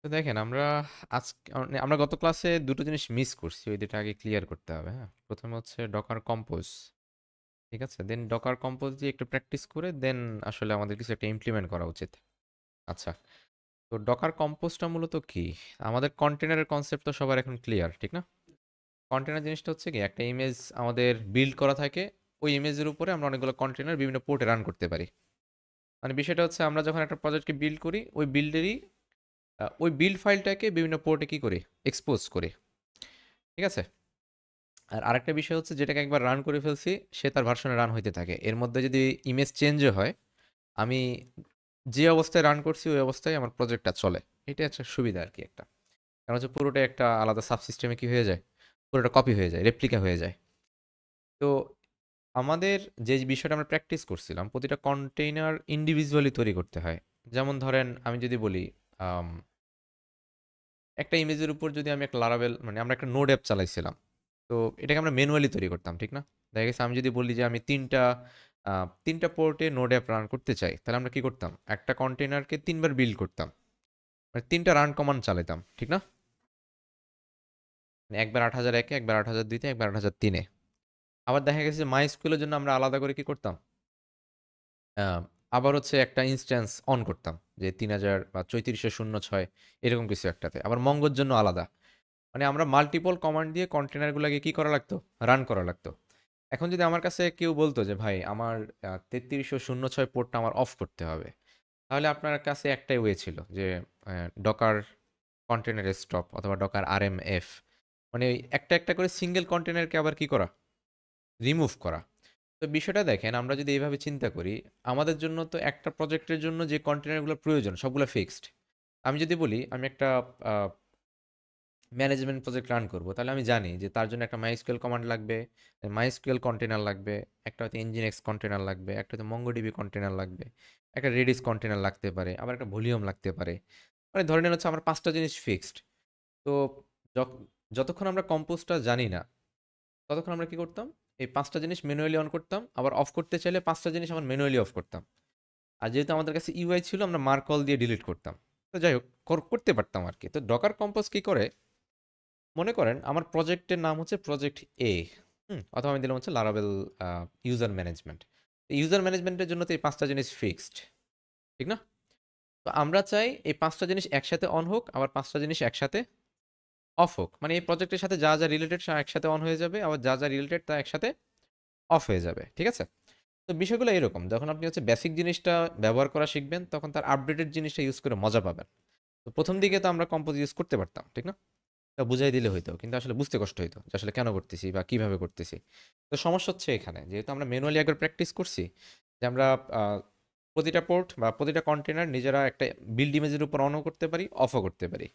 তো দেখেন আমরা গত ক্লাসে দুটো জিনিস মিস করছি, ওই দুটো আগে ক্লিয়ার করতে হবে। হ্যাঁ, প্রথমে হচ্ছে ডকার কম্পোজ। ঠিক আছে, দেন ডকার কম্পোজ দিয়ে একটু প্র্যাকটিস করে দেন আসলে আমাদের কিছু একটা ইমপ্লিমেন্ট করা উচিত। আচ্ছা, তো ডকার কম্পোজটা মূলত কি? আমাদের কন্টেনারের কনসেপ্ট তো সবার এখন ক্লিয়ার, ঠিক না? কন্টেনার জিনিসটা হচ্ছে কি, একটা ইমেজ আমাদের বিল্ড করা থাকে, ওই ইমেজের উপরে আমরা অনেকগুলো কন্টেনার বিভিন্ন পোর্টে রান করতে পারি। মানে বিষয়টা হচ্ছে আমরা যখন একটা প্রজেক্টকে বিল্ড করি, ওই বিল্ড ফাইলটাকে বিভিন্ন পোর্টে কি করি, এক্সপোজ করি। ঠিক আছে, আর আরেকটা বিষয় হচ্ছে যেটাকে একবার রান করে ফেলছি, সে তার ভার্সনে রান হইতে থাকে। এর মধ্যে যদি ইমেজ চেঞ্জও হয়, আমি যে অবস্থায় রান করছি ওই অবস্থায় আমার প্রজেক্টটা চলে। এটা হচ্ছে সুবিধা আর কি একটা। কারণ হচ্ছে পুরোটা একটা আলাদা সাবসিস্টেমে কি হয়ে যায়, পুরোটা কপি হয়ে যায়, রেপ্লিকা হয়ে যায়। তো আমাদের যে বিষয়টা আমরা প্র্যাকটিস করছিলাম, প্রতিটা কন্টেইনার ইন্ডিভিজুয়ালি তৈরি করতে হয়। যেমন ধরেন আমি যদি বলি, আম, একটা ইমেজের উপর যদি আমি একটা লারাভেল, মানে আমরা একটা নোড অ্যাপ চালাইছিলাম, তো এটাকে আমরা ম্যানুয়ালি তৈরি করতাম, ঠিক না? দেখা গেছে আমি যদি বলি যে আমি তিনটা পোর্টে নোড অ্যাপ রান করতে চাই, তাহলে আমরা কি করতাম, একটা কন্টেনারকে তিনবার বিল্ড করতাম, মানে তিনটা রান কমান্ড চালাতাম, ঠিক না? মানে একবার 8001-এ, একবার 8002-তে, একবার 8003-এ। আবার দেখা গেছে মাই স্কুলের জন্য আমরা আলাদা করে কি করতাম, আহ, আবার হচ্ছে একটা ইনস্ট্যান্স অন করতাম, যে 3000 বা 3406 এরকম কিছু একটাতে, আবার মঙ্গোর জন্য আলাদা। মানে আমরা মাল্টিপল কমান্ড দিয়ে কন্টেনারগুলোকে কি করা লাগতো, রান করা লাগতো। এখন যদি আমার কাছে কেউ বলতো যে ভাই আমার 3306 পোর্টটা আমার অফ করতে হবে, তাহলে আপনার কাছে একটাই ওয়ে ছিল যে ডকার কন্টেনার স্টপ অথবা ডকার আরএমএফ, মানে ওই একটা একটা করে সিঙ্গেল কন্টেনারকে আবার কি করা, রিমুভ করা। তো বিষয়টা দেখেন, আমরা যদি এইভাবে চিন্তা করি, আমাদের জন্য তো একটা প্রজেক্টের জন্য যে কন্টেনারগুলো প্রয়োজন সবগুলো ফিক্সড। আমি যদি বলি আমি একটা ম্যানেজমেন্ট প্রজেক্ট রান করব, তাহলে আমি জানি যে তার জন্য একটা মাইস্কুয়েল কমান্ড লাগবে, মাইস্কুয়েল কন্টেনার লাগবে, একটা হয়তো ইনজিনেক্স কন্টেনার লাগবে, একটা হয়তো মঙ্গোডিবি কন্টেনার লাগবে, একটা রেডিস কন্টেনার লাগতে পারে, আবার একটা ভলিউম লাগতে পারে। মানে ধরে নেন হচ্ছে আমার পাঁচটা জিনিস ফিক্সড। তো যখ- যতক্ষণ আমরা কম্পোজটা জানি না, ততক্ষণ আমরা কি করতাম, এই পাঁচটা জিনিস ম্যানুয়ালি অন করতাম, আবার অফ করতে চাইলে পাঁচটা জিনিস আমার ম্যানুয়ালি অফ করতাম। আর যেহেতু আমাদের কাছে ইউআই ছিল, আমরা মার্কল দিয়ে ডিলিট করতাম। তো যাই হোক, করতে পারতাম আর কি। তো ডকার কম্পোজ কি করে, মনে করেন আমার প্রজেক্টের নাম হচ্ছে প্রজেক্ট এ, অথবা আমি দিলাম হচ্ছে লারাবেল ইউজার ম্যানেজমেন্ট। ইউজার ম্যানেজমেন্টের জন্য তো এই পাঁচটা জিনিস ফিক্সড, ঠিক না? তো আমরা চাই এই পাঁচটা জিনিস একসাথে অন হোক, আবার পাঁচটা জিনিস একসাথে অফ হোক। মানে এই প্রজেক্টের সাথে যা যা রিলেটেড একসাথে অন হয়ে যাবে, আবার যা যা রিলেটেড তা একসাথে অফ হয়ে যাবে, ঠিক আছে? তো বিষয়গুলো এরকম, যখন আপনি হচ্ছে বেসিক জিনিসটা ব্যবহার করা শিখবেন, তখন তার আপডেটেড জিনিসটা ইউজ করে মজা পাবেন। তো প্রথম দিকে তো আমরা কম্পোজ ইউজ করতে পারতাম, ঠিক না? তা বুঝাই দিলে হইতো, কিন্তু আসলে বুঝতে কষ্ট হইতো যে আসলে কেন করতেছি বা কিভাবে করতেছি। তো সমস্যা হচ্ছে এখানে, যেহেতু আমরা ম্যানুয়ালি একবার প্র্যাকটিস করছি, যে আমরা আহ, প্রতিটা পোর্ট বা প্রতিটা কন্টেনার নিজেরা একটা বিল্ড ইমেজের উপর অনও করতে পারি, অফও করতে পারি।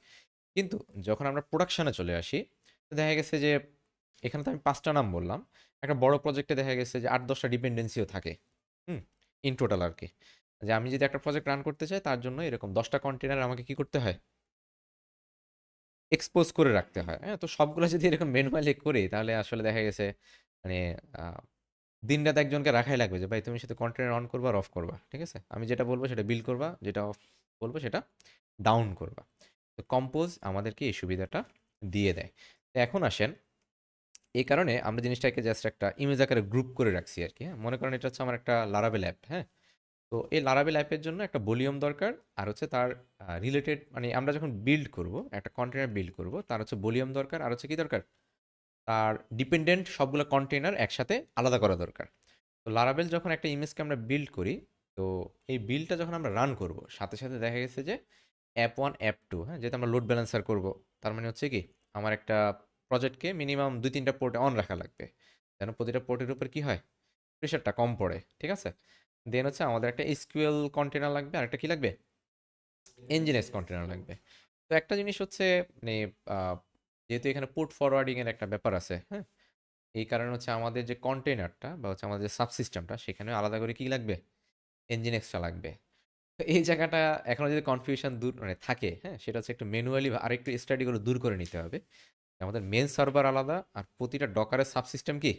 কিন্তু যখন আমরা প্রোডাকশনে চলে আসি, তো দেখা গেছে যে এখানে তো আমি পাঁচটা নাম বললাম, একটা বড় প্রজেক্টে দেখা গেছে যে 8-10টা ডিপেন্ডেন্সিও থাকে। হুম, ইন টোটাল আর কি। যে আমি যদি একটা প্রজেক্ট রান করতে চাই, তার জন্য এরকম 10টা কন্টেনার আমাকে কি করতে হয়, এক্সপোজ করে রাখতে হয়। হ্যাঁ, তো সবগুলো যদি এরকম ম্যানুয়ালি করি, তাহলে আসলে দেখা গেছে মানে আহ, দিনরাত একজনকে রাখাই লাগবে যে ভাই তুমি শুধু কন্টেনার অন করবা আর অফ করবা, ঠিক আছে? আমি যেটা বলবো সেটা বিল করবা, যেটা অফ বলবো সেটা ডাউন করবা। তো কম্পোজ আমাদেরকে এই সুবিধাটা দিয়ে দেয়। তো এখন আসেন, এই কারণে আমরা জিনিসটাকে জাস্ট একটা ইমেজ আকারে গ্রুপ করে রাখছি আর কি। হ্যাঁ, মনে করেন এটা হচ্ছে আমার একটা লারাবেল অ্যাপ। হ্যাঁ, তো এই লারাবেল অ্যাপের জন্য একটা ভলিউম দরকার, আর হচ্ছে তার রিলেটেড, মানে আমরা যখন বিল্ড করব, একটা কন্টেনার বিল্ড করব, তার হচ্ছে ভলিউম দরকার, আর হচ্ছে কি দরকার, তার ডিপেন্ডেন্ট সবগুলো কন্টেনার একসাথে আলাদা করা দরকার। তো লারাবেল যখন একটা ইমেজকে আমরা বিল্ড করি, তো এই বিল্ডটা যখন আমরা রান করব, সাথে সাথে দেখা গেছে যে অ্যাপ 1 অ্যাপ 2, হ্যাঁ, যেহেতু আমরা লোড ব্যালেন্সার করব, তার মানে হচ্ছে কি, আমার একটা প্রজেক্টকে মিনিমাম 2-3টা পোর্টে অন রাখা লাগবে, যেন প্রতিটা পোর্টের উপর কি হয়, প্রেশারটা কম পড়ে, ঠিক আছে? দেন হচ্ছে আমাদের একটা এসকিউএল কন্টেনার লাগবে, আর একটা কি লাগবে, এনজিএস কন্টেনার লাগবে। তো একটা জিনিস হচ্ছে, মানে আহ, যেহেতু এখানে পোর্ট ফরওয়ার্ডিং এর একটা ব্যাপার আছে, হ্যাঁ, এই কারণে হচ্ছে আমাদের যে কন্টেনারটা বা হচ্ছে আমাদের যে সাবসিস্টেমটা, সেখানে আলাদা করে কি লাগবে, এনজিএক্সটা লাগবে। তো এই জায়গাটা এখনো যদি কনফিউশন দূর মানে থাকে, হ্যাঁ, সেটা হচ্ছে একটু ম্যানুয়ালি আরেকটু স্টাডি করে দূর করে নিতে হবে। আমাদের মেন সার্ভার আলাদা, আর প্রতিটা ডকারের সাবসিস্টেম কি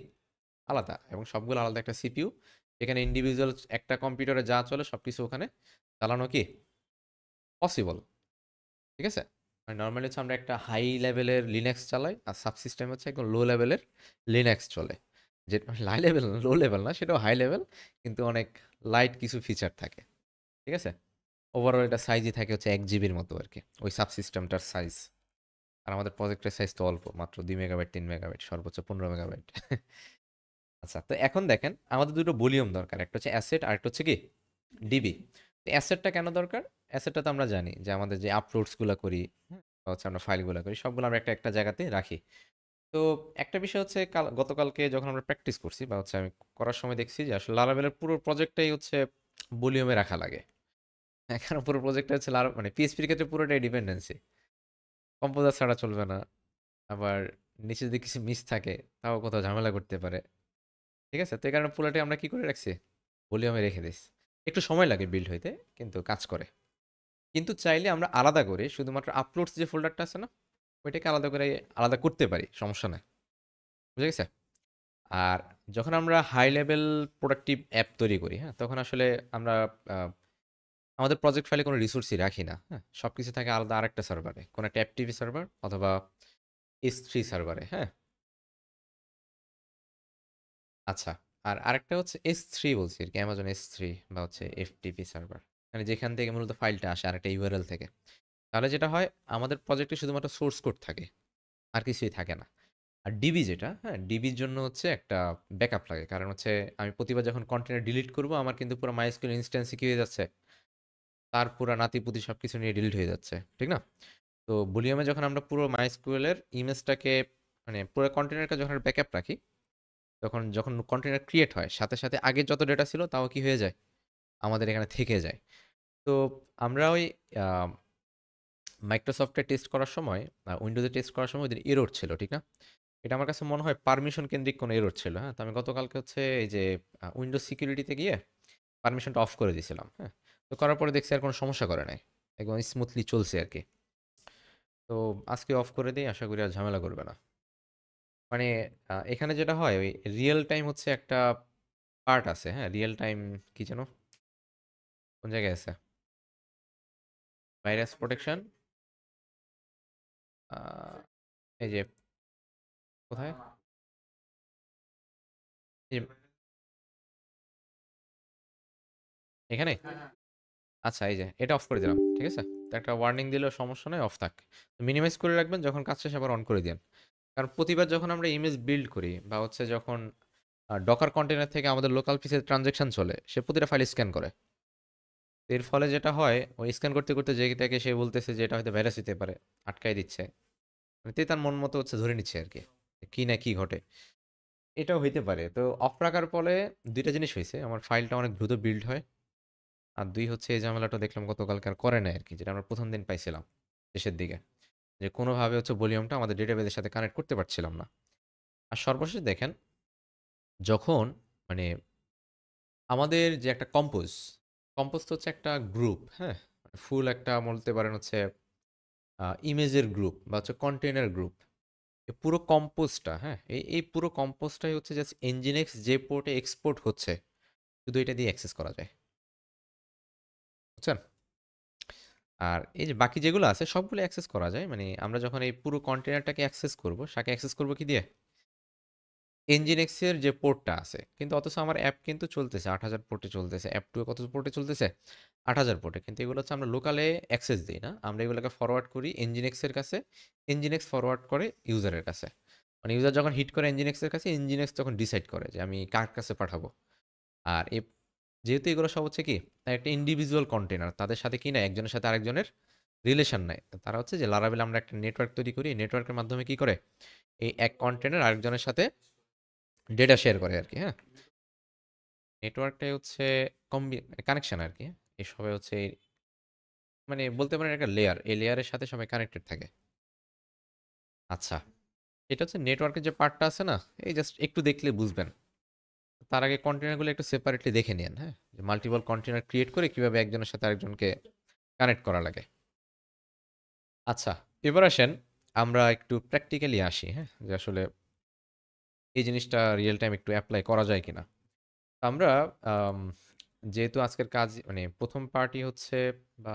আলাদা, এবং সবগুলো আলাদা একটা সিপিইউ। এখানে ইন্ডিভিজুয়াল একটা কম্পিউটারে যা চলে সবকিছু ওখানে চালানো কি পসিবল, ঠিক আছে? মানে নর্মালি হচ্ছে আমরা একটা হাই লেভেলের লিনাক্স চালাই আর সাবসিস্টেম হচ্ছে একদম লো লেভেলের লিনাক্স চলে। যেটা হাই লেভেল লো লেভেল না, সেটাও হাই লেভেল, কিন্তু অনেক লাইট কিছু ফিচার থাকে। ঠিক আছে? ওভারঅল এটা সাইজই থাকে হচ্ছে 1 জিবির মতো আর কি, ওই সাবসিস্টেমটার সাইজ। আর আমাদের প্রজেক্টের সাইজ তো অল্প, মাত্র 2 মেগাবাইট 3 মেগাবাইট, সর্বোচ্চ 15 মেগাবাইট। আচ্ছা, তো এখন দেখেন আমাদের দুটো ভলিউম দরকার, একটা হচ্ছে অ্যাসেট আর একটা হচ্ছে কি ডিবি। তো অ্যাসেটটা কেন দরকার? অ্যাসেটটা তো আমরা জানি যে আমাদের যে আপলোডসগুলো করি, বা হচ্ছে আমরা ফাইলগুলো করি, সবগুলো আমরা একটা একটা জায়গাতে রাখি। তো একটা বিষয় হচ্ছে গতকালকে যখন আমরা প্র্যাকটিস করছি বা হচ্ছে আমি করার সময় দেখছি যে আসলে লারাভেলের পুরো প্রজেক্টটাই হচ্ছে ভলিউমে রাখা লাগে। এখানে পুরো প্রজেক্টটা হচ্ছে মানে পিএইচপির ক্ষেত্রে পুরোটাই ডিপেন্ডেন্সি, কম্পোজার ছাড়া চলবে না। আবার নিচে যদি কিছু মিস থাকে তাও কোথাও ঝামেলা করতে পারে। ঠিক আছে, তো এই কারণে পুরোটাই আমরা কি করে রাখছি, ভলিউমে রেখে দিস। একটু সময় লাগে বিল্ড হইতে, কিন্তু কাজ করে। কিন্তু চাইলে আমরা আলাদা করে শুধুমাত্র আপলোডস যে ফোল্ডারটা আছে না, ওইটাকে আলাদা করে আলাদা করতে পারি, সমস্যা নেই। বুঝে গেছে? আর যখন আমরা হাই লেভেল প্রোডাক্টিভ অ্যাপ তৈরি করি, হ্যাঁ, তখন আসলে আমরা আহ, আমাদের প্রজেক্ট ফাইলে কোনো রিসোর্সই রাখি না। হ্যাঁ, সব কিছু থাকে আলাদা আরেকটা সার্ভারে, কোনো একটা অ্যাপটিভি সার্ভার অথবা S3 সার্ভারে। হ্যাঁ, আচ্ছা। আর আরেকটা হচ্ছে S3 বলছি আর কি, অ্যামাজন S3 বা হচ্ছে এফটিপি সার্ভার, মানে যেখান থেকে মূলত ফাইলটা আসে আরেকটা ইউআরএল থেকে। তাহলে যেটা হয়, আমাদের প্রজেক্টে শুধুমাত্র সোর্স কোড থাকে, আর কিছুই থাকে না। আর ডিবি যেটা, হ্যাঁ, ডিবির জন্য হচ্ছে একটা ব্যাকআপ লাগে, কারণ হচ্ছে আমি প্রতিবার যখন কন্টেনার ডিলিট করব আমার কিন্তু পুরো মাইস্কুয়েল ইনস্ট্যান্সে কি হয়ে যাচ্ছে, তার পুরো নাতিপুতি সব কিছু নিয়ে ডিলিট হয়ে যাচ্ছে, ঠিক না? তো ভলিউমে যখন আমরা পুরো মাইস্কুয়েলের ইমেজটাকে, মানে পুরো কন্টেনারকে যখন ব্যাকআপ রাখি, তখন যখন কন্টেনার ক্রিয়েট হয় সাথে সাথে আগের যত ডেটা ছিল তাও কি হয়ে যায়, আমাদের এখানে থেকে যায়। তো আমরা ওই মাইক্রোসফটে টেস্ট করার সময়, উইন্ডোজে টেস্ট করার সময় ওদের এরর ছিল, ঠিক না? এটা আমার কাছে মনে হয় পারমিশন কেন্দ্রিক কোনো এরর ছিল। হ্যাঁ, তো আমি গতকালকে হচ্ছে এই যে উইন্ডোজ সিকিউরিটিতে গিয়ে পারমিশনটা অফ করে দিয়েছিলাম। হ্যাঁ, তো করার পরে দেখছি আর কোনো সমস্যা করে নাই, একদম স্মুথলি চলছে আর কি। তো আজকে অফ করে দিই, আশা করি আর ঝামেলা করবে না। মানে এখানে যেটা হয়, ওই রিয়েল টাইম হচ্ছে একটা পার্ট আছে। হ্যাঁ, রিয়েল টাইম কি যেন, কোন জায়গায় আছে, ভাইরাস প্রোটেকশন, এই যে কোথায়, এই যে এখানে। আচ্ছা, এই যে এটা অফ করে দিলাম, ঠিক আছে। তো একটা ওয়ার্নিং দিলেও সমস্যা নয়, অফ থাক। মিনিমাইজ করে রাখবেন, যখন কাজ শেষে আবার অন করে দিন। কারণ প্রতিবার যখন আমরা ইমেজ বিল্ড করি বা হচ্ছে যখন ডকার কন্টেনার থেকে আমাদের লোকাল পিসে ট্রানজেকশন চলে, সে প্রতিটা ফাইল স্ক্যান করে। এর ফলে যেটা হয়, ওই স্ক্যান করতে করতে যেটাকে সে বলতেছে যে এটা হয়তো ভাইরাস হতে পারে, আটকাই দিচ্ছে। মানে তে তার মন মতো হচ্ছে ধরে নিচ্ছে আর কি, কি না কি ঘটে। এটাও হইতে পারে। তো অফ রাখার ফলে দুইটা জিনিস হয়েছে, আমার ফাইলটা অনেক দ্রুত বিল্ড হয়। আর দুই হচ্ছে এই ঝামেলাটা দেখলাম গতকালকে আর করে নাই আর কি, যেটা আমরা প্রথম দিন পাইছিলাম শেষের দিকে, যে কোনোভাবে হচ্ছে ভলিউমটা আমাদের ডেটাবেসের সাথে কানেক্ট করতে পারছিলাম না। আর সর্বশেষ দেখেন, যখন মানে আমাদের যে একটা কম্পোজ তো হচ্ছে একটা গ্রুপ, হ্যাঁ, ফুল একটা বলতে পারেন হচ্ছে ইমেজের গ্রুপ বা হচ্ছে কন্টেনার গ্রুপ। এই পুরো কম্পোজটা, হ্যাঁ, এই পুরো কম্পোজটাই হচ্ছে জাস্ট এনজিনিক্স যে পোর্টে এক্সপোর্ট হচ্ছে, শুধু এটা দিয়ে অ্যাক্সেস করা যায়, বুঝছেন? আর এই যে বাকি যেগুলো আছে সবগুলো অ্যাক্সেস করা যায়, মানে আমরা যখন এই পুরো কন্টেনারটাকে অ্যাক্সেস করব, সাকে অ্যাক্সেস করব কি দিয়ে, এনজিনিক্স এর যে পোর্টটা আছে। কিন্তু অথচ আমার অ্যাপ কিন্তু চলতেছে 8,000 পোর্টে চলতেছে, অ্যাপ টু কত পোর্টে চলতেছে, 8,000 পোর্টে। কিন্তু এগুলো হচ্ছে আমরা লোকালে অ্যাক্সেস দিই না, আমরা এগুলোকে ফরওয়ার্ড করি এনজিনিক্স এর কাছে, এনজিনিক্স ফরওয়ার্ড করে ইউজারের কাছে। মানে ইউজার যখন হিট করে এনজিনিক্স এর কাছে, এনজিনিক্স তখন ডিসাইড করে যে আমি কার কাছে পাঠাবো। আর যেহেতু এগুলো সব হচ্ছে কি একটা ইন্ডিভিজুয়াল কন্টেনার, তাদের সাথে কি না একজনের সাথে আরেকজনের রিলেশন নাই। তারা হচ্ছে যে লারাবেল আমরা একটা নেটওয়ার্ক তৈরি করি, এই নেটওয়ার্কের মাধ্যমে কি করে এই এক কন্টেনার আরেকজনের সাথে ডেটা শেয়ার করে আর কি। হ্যাঁ, নেটওয়ার্কটাই হচ্ছে কানেকশন আর কি। এসবে হচ্ছে মানে বলতে পারেন একটা লেয়ার, এই লেয়ারের সাথে সবাই কানেক্টেড থাকে। আচ্ছা, এটা হচ্ছে নেটওয়ার্কের যে পার্টটা আছে না, এই জাস্ট একটু দেখলে বুঝবেন। তার আগে কন্টেনারগুলো একটু সেপারেটলি দেখে নিন। হ্যাঁ, যে মাল্টিপল কন্টেনার ক্রিয়েট করে কিভাবে একজনের সাথে আরেকজনকে কানেক্ট করা লাগে। আচ্ছা, এবার আসেন আমরা একটু প্র্যাকটিক্যালি আসি। হ্যাঁ, যে আসলে এই জিনিসটা রিয়েল টাইম একটু অ্যাপ্লাই করা যায় কিনা। আমরা আম, যেহেতু আজকের কাজ মানে প্রথম পার্টি হচ্ছে বা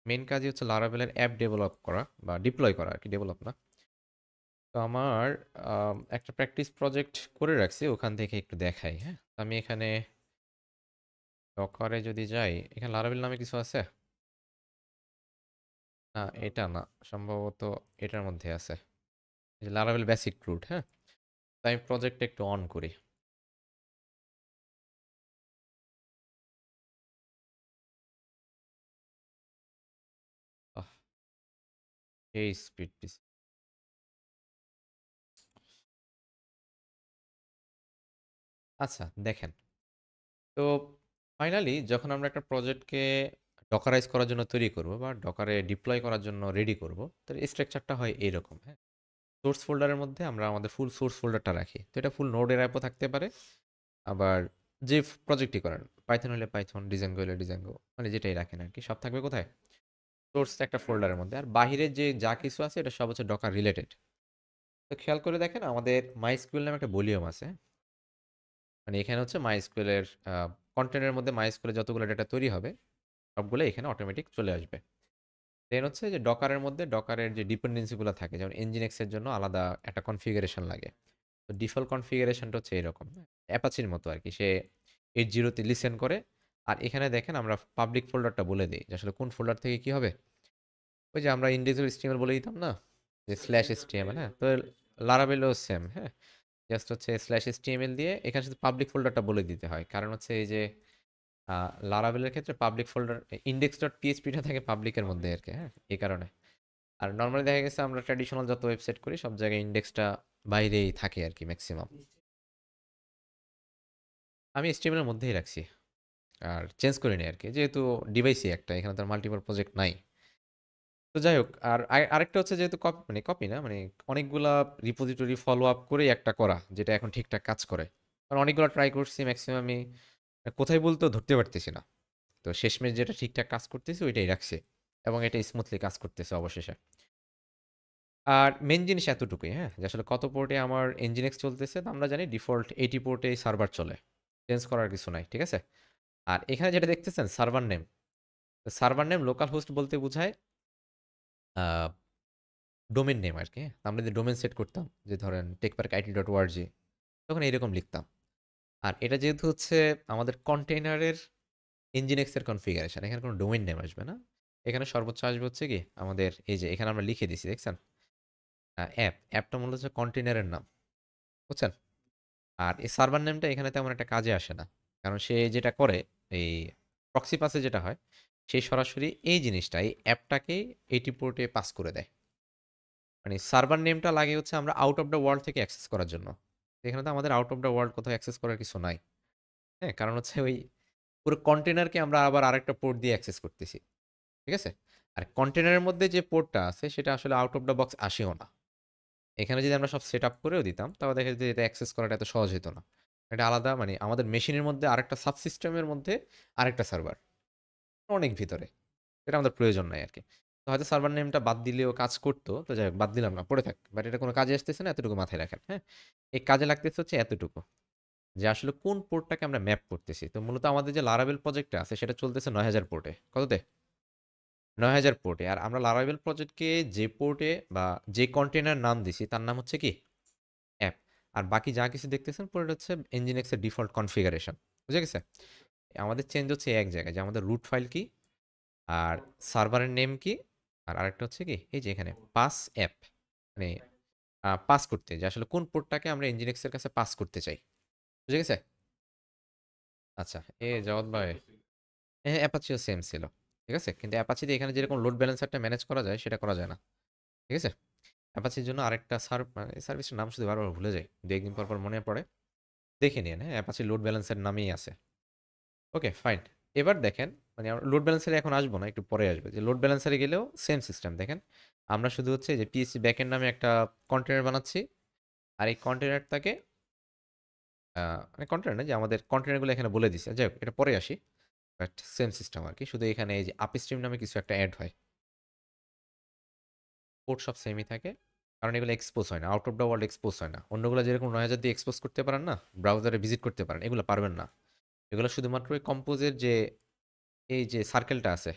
মেইন কাজই হচ্ছে লারাভেলের অ্যাপ ডেভেলপ করা বা ডিপ্লয় করা আর কি, ডেভেলপ না। তো আমার একটা প্র্যাকটিস প্রজেক্ট করে রাখছি, ওখান থেকে একটু দেখাই। হ্যাঁ, তো আমি এখানে ডকারে যদি যাই, এখানে লারাভেল নামে কিছু আছে না? এটা না, সম্ভবত এটার মধ্যে আছে, লারাভেল বেসিক রুট। হ্যাঁ, তো আমি প্রজেক্টটা একটু অন করি। আহ, এই স্পিড পিস। আচ্ছা দেখেন, তো ফাইনালি যখন আমরা একটা প্রজেক্টকে ডকারাইজ করার জন্য তৈরি করব বা ডকারে ডিপ্লয় করার জন্য রেডি করব, তাহলে স্ট্রাকচারটা হয় এইরকম। হ্যাঁ, সোর্স ফোল্ডারের মধ্যে আমরা আমাদের ফুল সোর্স ফোল্ডারটা রাখি। তো এটা ফুল নোডের অ্যাপও থাকতে পারে, আবার যে প্রজেক্টই করেন, পাইথন হলে পাইথন, ডিজাঙ্গো হলে ডিজাঙ্গো, মানে যেটাই রাখেন আর কি, সব থাকবে কোথায়? সোর্স একটা ফোল্ডারের মধ্যে। আর বাহিরের যে যা কিছু আছে এটা সব হচ্ছে ডকার রিলেটেড। তো খেয়াল করে দেখেন, আমাদের মাইস্কুয়েল নামে একটা ভলিউম আছে। মানে এখানে হচ্ছে মাইস্কুয়েলের কন্টেন্টের মধ্যে মাইস্কুয়েলের যতগুলো ডেটা তৈরি হবে সবগুলো এখানে অটোমেটিক চলে আসবে। দেন হচ্ছে যে ডকারের মধ্যে ডকারের যে ডিপেন্ডেন্সিগুলো থাকে, যেমন এনজিনিক্স এর জন্য আলাদা একটা কনফিগারেশন লাগে। তো ডিফল্ট কনফিগারেশনটা হচ্ছে এরকম, অ্যাপাচির মতো আর কি। সে 8.0-তে লিসেন করে। আর এখানে দেখেন আমরা পাবলিক ফোল্ডারটা বলে দিই যে আসলে কোন ফোল্ডার থেকে কি হবে। ওই যে আমরা ইন্ডিভিজুয়াল স্টিএমএল বলে দিতাম না, যে স্ল্যাশ এসটিএমএল। হ্যাঁ, তো লারাভেলও সেম। হ্যাঁ, জাস্ট হচ্ছে স্ল্যাশ এসটিএমএল দিয়ে এখানে শুধু পাবলিক ফোল্ডারটা বলে দিতে হয়, কারণ হচ্ছে এই যে লারাভেলের ক্ষেত্রে পাবলিক ফোল্ডার ইন্ডেক্স ডট পিএইচপিটা থাকে পাবলিকের মধ্যে আর কি। হ্যাঁ, এই কারণে। আর নর্মালি দেখা গেছে আমরা ট্র্যাডিশনাল যত ওয়েবসাইট করি সব জায়গায় ইন্ডেক্সটা বাইরেই থাকে আর কি ম্যাক্সিমাম। আমি এইচটিএমএল এর মধ্যেই রাখছি, আর চেঞ্জ করিনি আর কি, যেহেতু ডিভাইসই একটা, এখানে তার মাল্টিপল প্রজেক্ট নাই। তো যাই হোক, আর আরেকটা হচ্ছে যেহেতু কপি, মানে কপি না, মানে অনেকগুলা রিপোজিটরি ফলো আপ করে একটা করা যেটা এখন ঠিকঠাক কাজ করে। কারণ অনেকগুলো ট্রাই করছি, ম্যাক্সিমামই কোথায় বলতেও ধরতে পারতেছি না। তো শেষমেশ যেটা ঠিকঠাক কাজ করতেছে ওইটাই রাখছি, এবং এটা স্মুথলি কাজ করতেছে অবশেষে। আর মেন জিনিস এতটুকুই, হ্যাঁ, যে আসলে কত পোর্টে আমার এনজিনিক্স চলতেছে। তো আমরা জানি ডিফল্ট 80 পোর্টে সার্ভার চলে, চেঞ্জ করার কিছু নাই, ঠিক আছে। আর এখানে যেটা দেখতেছেন server name, server name local host বলতে বোঝায় ডোমেন নেম আর কি। আমরা যদি ডোমেন সেট করতাম, যে ধরেন techparkit.org, তখন এইরকম লিখতাম। আর এটা যেহেতু হচ্ছে আমাদের কন্টেইনারের এনজিনিক্স এর কনফিগারেশন, এখানে কোনো ডোমেন নেম আসবে না। এখানে সর্বোচ্চ আসবে হচ্ছে কি আমাদের এই যে এখানে আমরা লিখে দিছি দেখছেন, অ্যাপটা মূলত হচ্ছে কন্টেইনারের নাম, বুঝছেন। আর এই সার্ভার নেমটা এখানে তেমন একটা কাজে আসে না, কারণ সে যেটা করে এই প্রক্সি পাসে যেটা হয়, সে সরাসরি এই জিনিসটা এই অ্যাপটাকে 80 পোর্টে পাস করে দেয়। মানে সার্ভার নেমটা লাগে হচ্ছে আমরা আউট অফ দ্য ওয়ার্ল্ড থেকে অ্যাক্সেস করার জন্য। এখানে তো আমাদের আউট অফ দ্য ওয়ার্ল্ড কোথাও অ্যাক্সেস করার কিছু নাই। হ্যাঁ, কারণ হচ্ছে ওই পুরো কন্টেনারকে আমরা আবার আরেকটা পোর্ট দিয়ে অ্যাক্সেস করতেছি, ঠিক আছে। আর কন্টেনারের মধ্যে যে পোর্টটা আছে সেটা আসলে আউট অফ দ্য বক্স আসেও না। এখানে যদি আমরা সব সেট আপ করেও দিতাম, তাও দেখা যায় যে এটা অ্যাক্সেস করাটা এত সহজ হতো না। এটা আলাদা, মানে আমাদের মেশিনের মধ্যে আরেকটা সাবসিস্টেমের মধ্যে আরেকটা সার্ভার, অনেক ভিতরে। এটা আমাদের প্রয়োজন নাই আর কি। তো হয়তো সার্ভার নেমটা বাদ দিলেও কাজ করতো, তো যাই হোক, বাদ দিলাম না, পড়ে থাক। বাট এটা কোনো কাজে আসতেছে না, এতটুকু মাথায় রাখেন। হ্যাঁ, এই কাজে লাগতেছে হচ্ছে এতটুকু, যে আসলে কোন পোর্টটাকে আমরা ম্যাপ করতেছি। তো মূলত আমাদের যে লারাবেল প্রজেক্টটা আছে সেটা চলতেছে 9000 পোর্টে। কততে? 9000 পোর্টে। আর আমরা লারাবেল প্রজেক্টকে যে পোর্টে বা যে কন্টেনার নাম দিছি তার নাম হচ্ছে কি, অ্যাপ। আর বাকি যা কিছু দেখতেছেন পুরোটা হচ্ছে nginx এর ডিফল্ট কনফিগারেশন। বুঝে গেছে? আমাদের চেঞ্জ হচ্ছে এক জায়গায়, যে আমাদের রুট ফাইল কি, আর সার্ভারের নেম কি, আর আরেকটা হচ্ছে কি এই যে এখানে পাস অ্যাপ, মানে পাস করতে, যে আসলে কোন পোর্টটাকে আমরা nginx এর কাছে পাস করতে চাই। বুঝে গেছে? আচ্ছা, জগৎ ভাই, হ্যাঁ, অ্যাপাচিও সেম ছিল, ঠিক আছে। কিন্তু অ্যাপাচিতে এখানে যেরকম লোড ব্যালেন্সারটা ম্যানেজ করা যায় সেটা করা যায় না, ঠিক আছে। অ্যাপাচির জন্য আরেকটা মানে সার্ভিসের নাম শুধু বারবার ভুলে যাই, দু একদিন পর পর মনে পড়ে। দেখে নিন, হ্যাঁ, অ্যাপাচি লোড ব্যালেন্সের নামেই আছে। Okay fine. এবার দেখেন, মানে আমরা লোড ব্যালেন্সারে এখন আসবো না, একটু পরে আসবে। যে লোড ব্যালেন্সারে গেলেও সেম সিস্টেম দেখেন। আমরা শুধু হচ্ছে যে পিএসসি ব্যাকএন্ড নামে একটা কন্টেনার বানাচ্ছি। আর এই কন্টেনারটাকে মানে কন্টেনার না, যে আমাদের কন্টেনারগুলো এখানে বলে দিছে, যাই হোক এটা পরে আসি। বাট সেম সিস্টেম আর কি, শুধু এখানে এই যে আপস্ট্রিম নামে কিছু একটা অ্যাড হয়। কোড সব সেমই থাকে, কারণ এগুলো এক্সপোজ হয় না, out of the world expose হয় না। অন্যগুলো যেরকম 9000 দিয়ে এক্সপোজ করতে পারেন না, ব্রাউজারে ভিজিট করতে পারেন, এগুলো পারবেন না। এগুলো শুধুমাত্র ওই কম্পোজের যে এই যে সার্কেলটা আছে,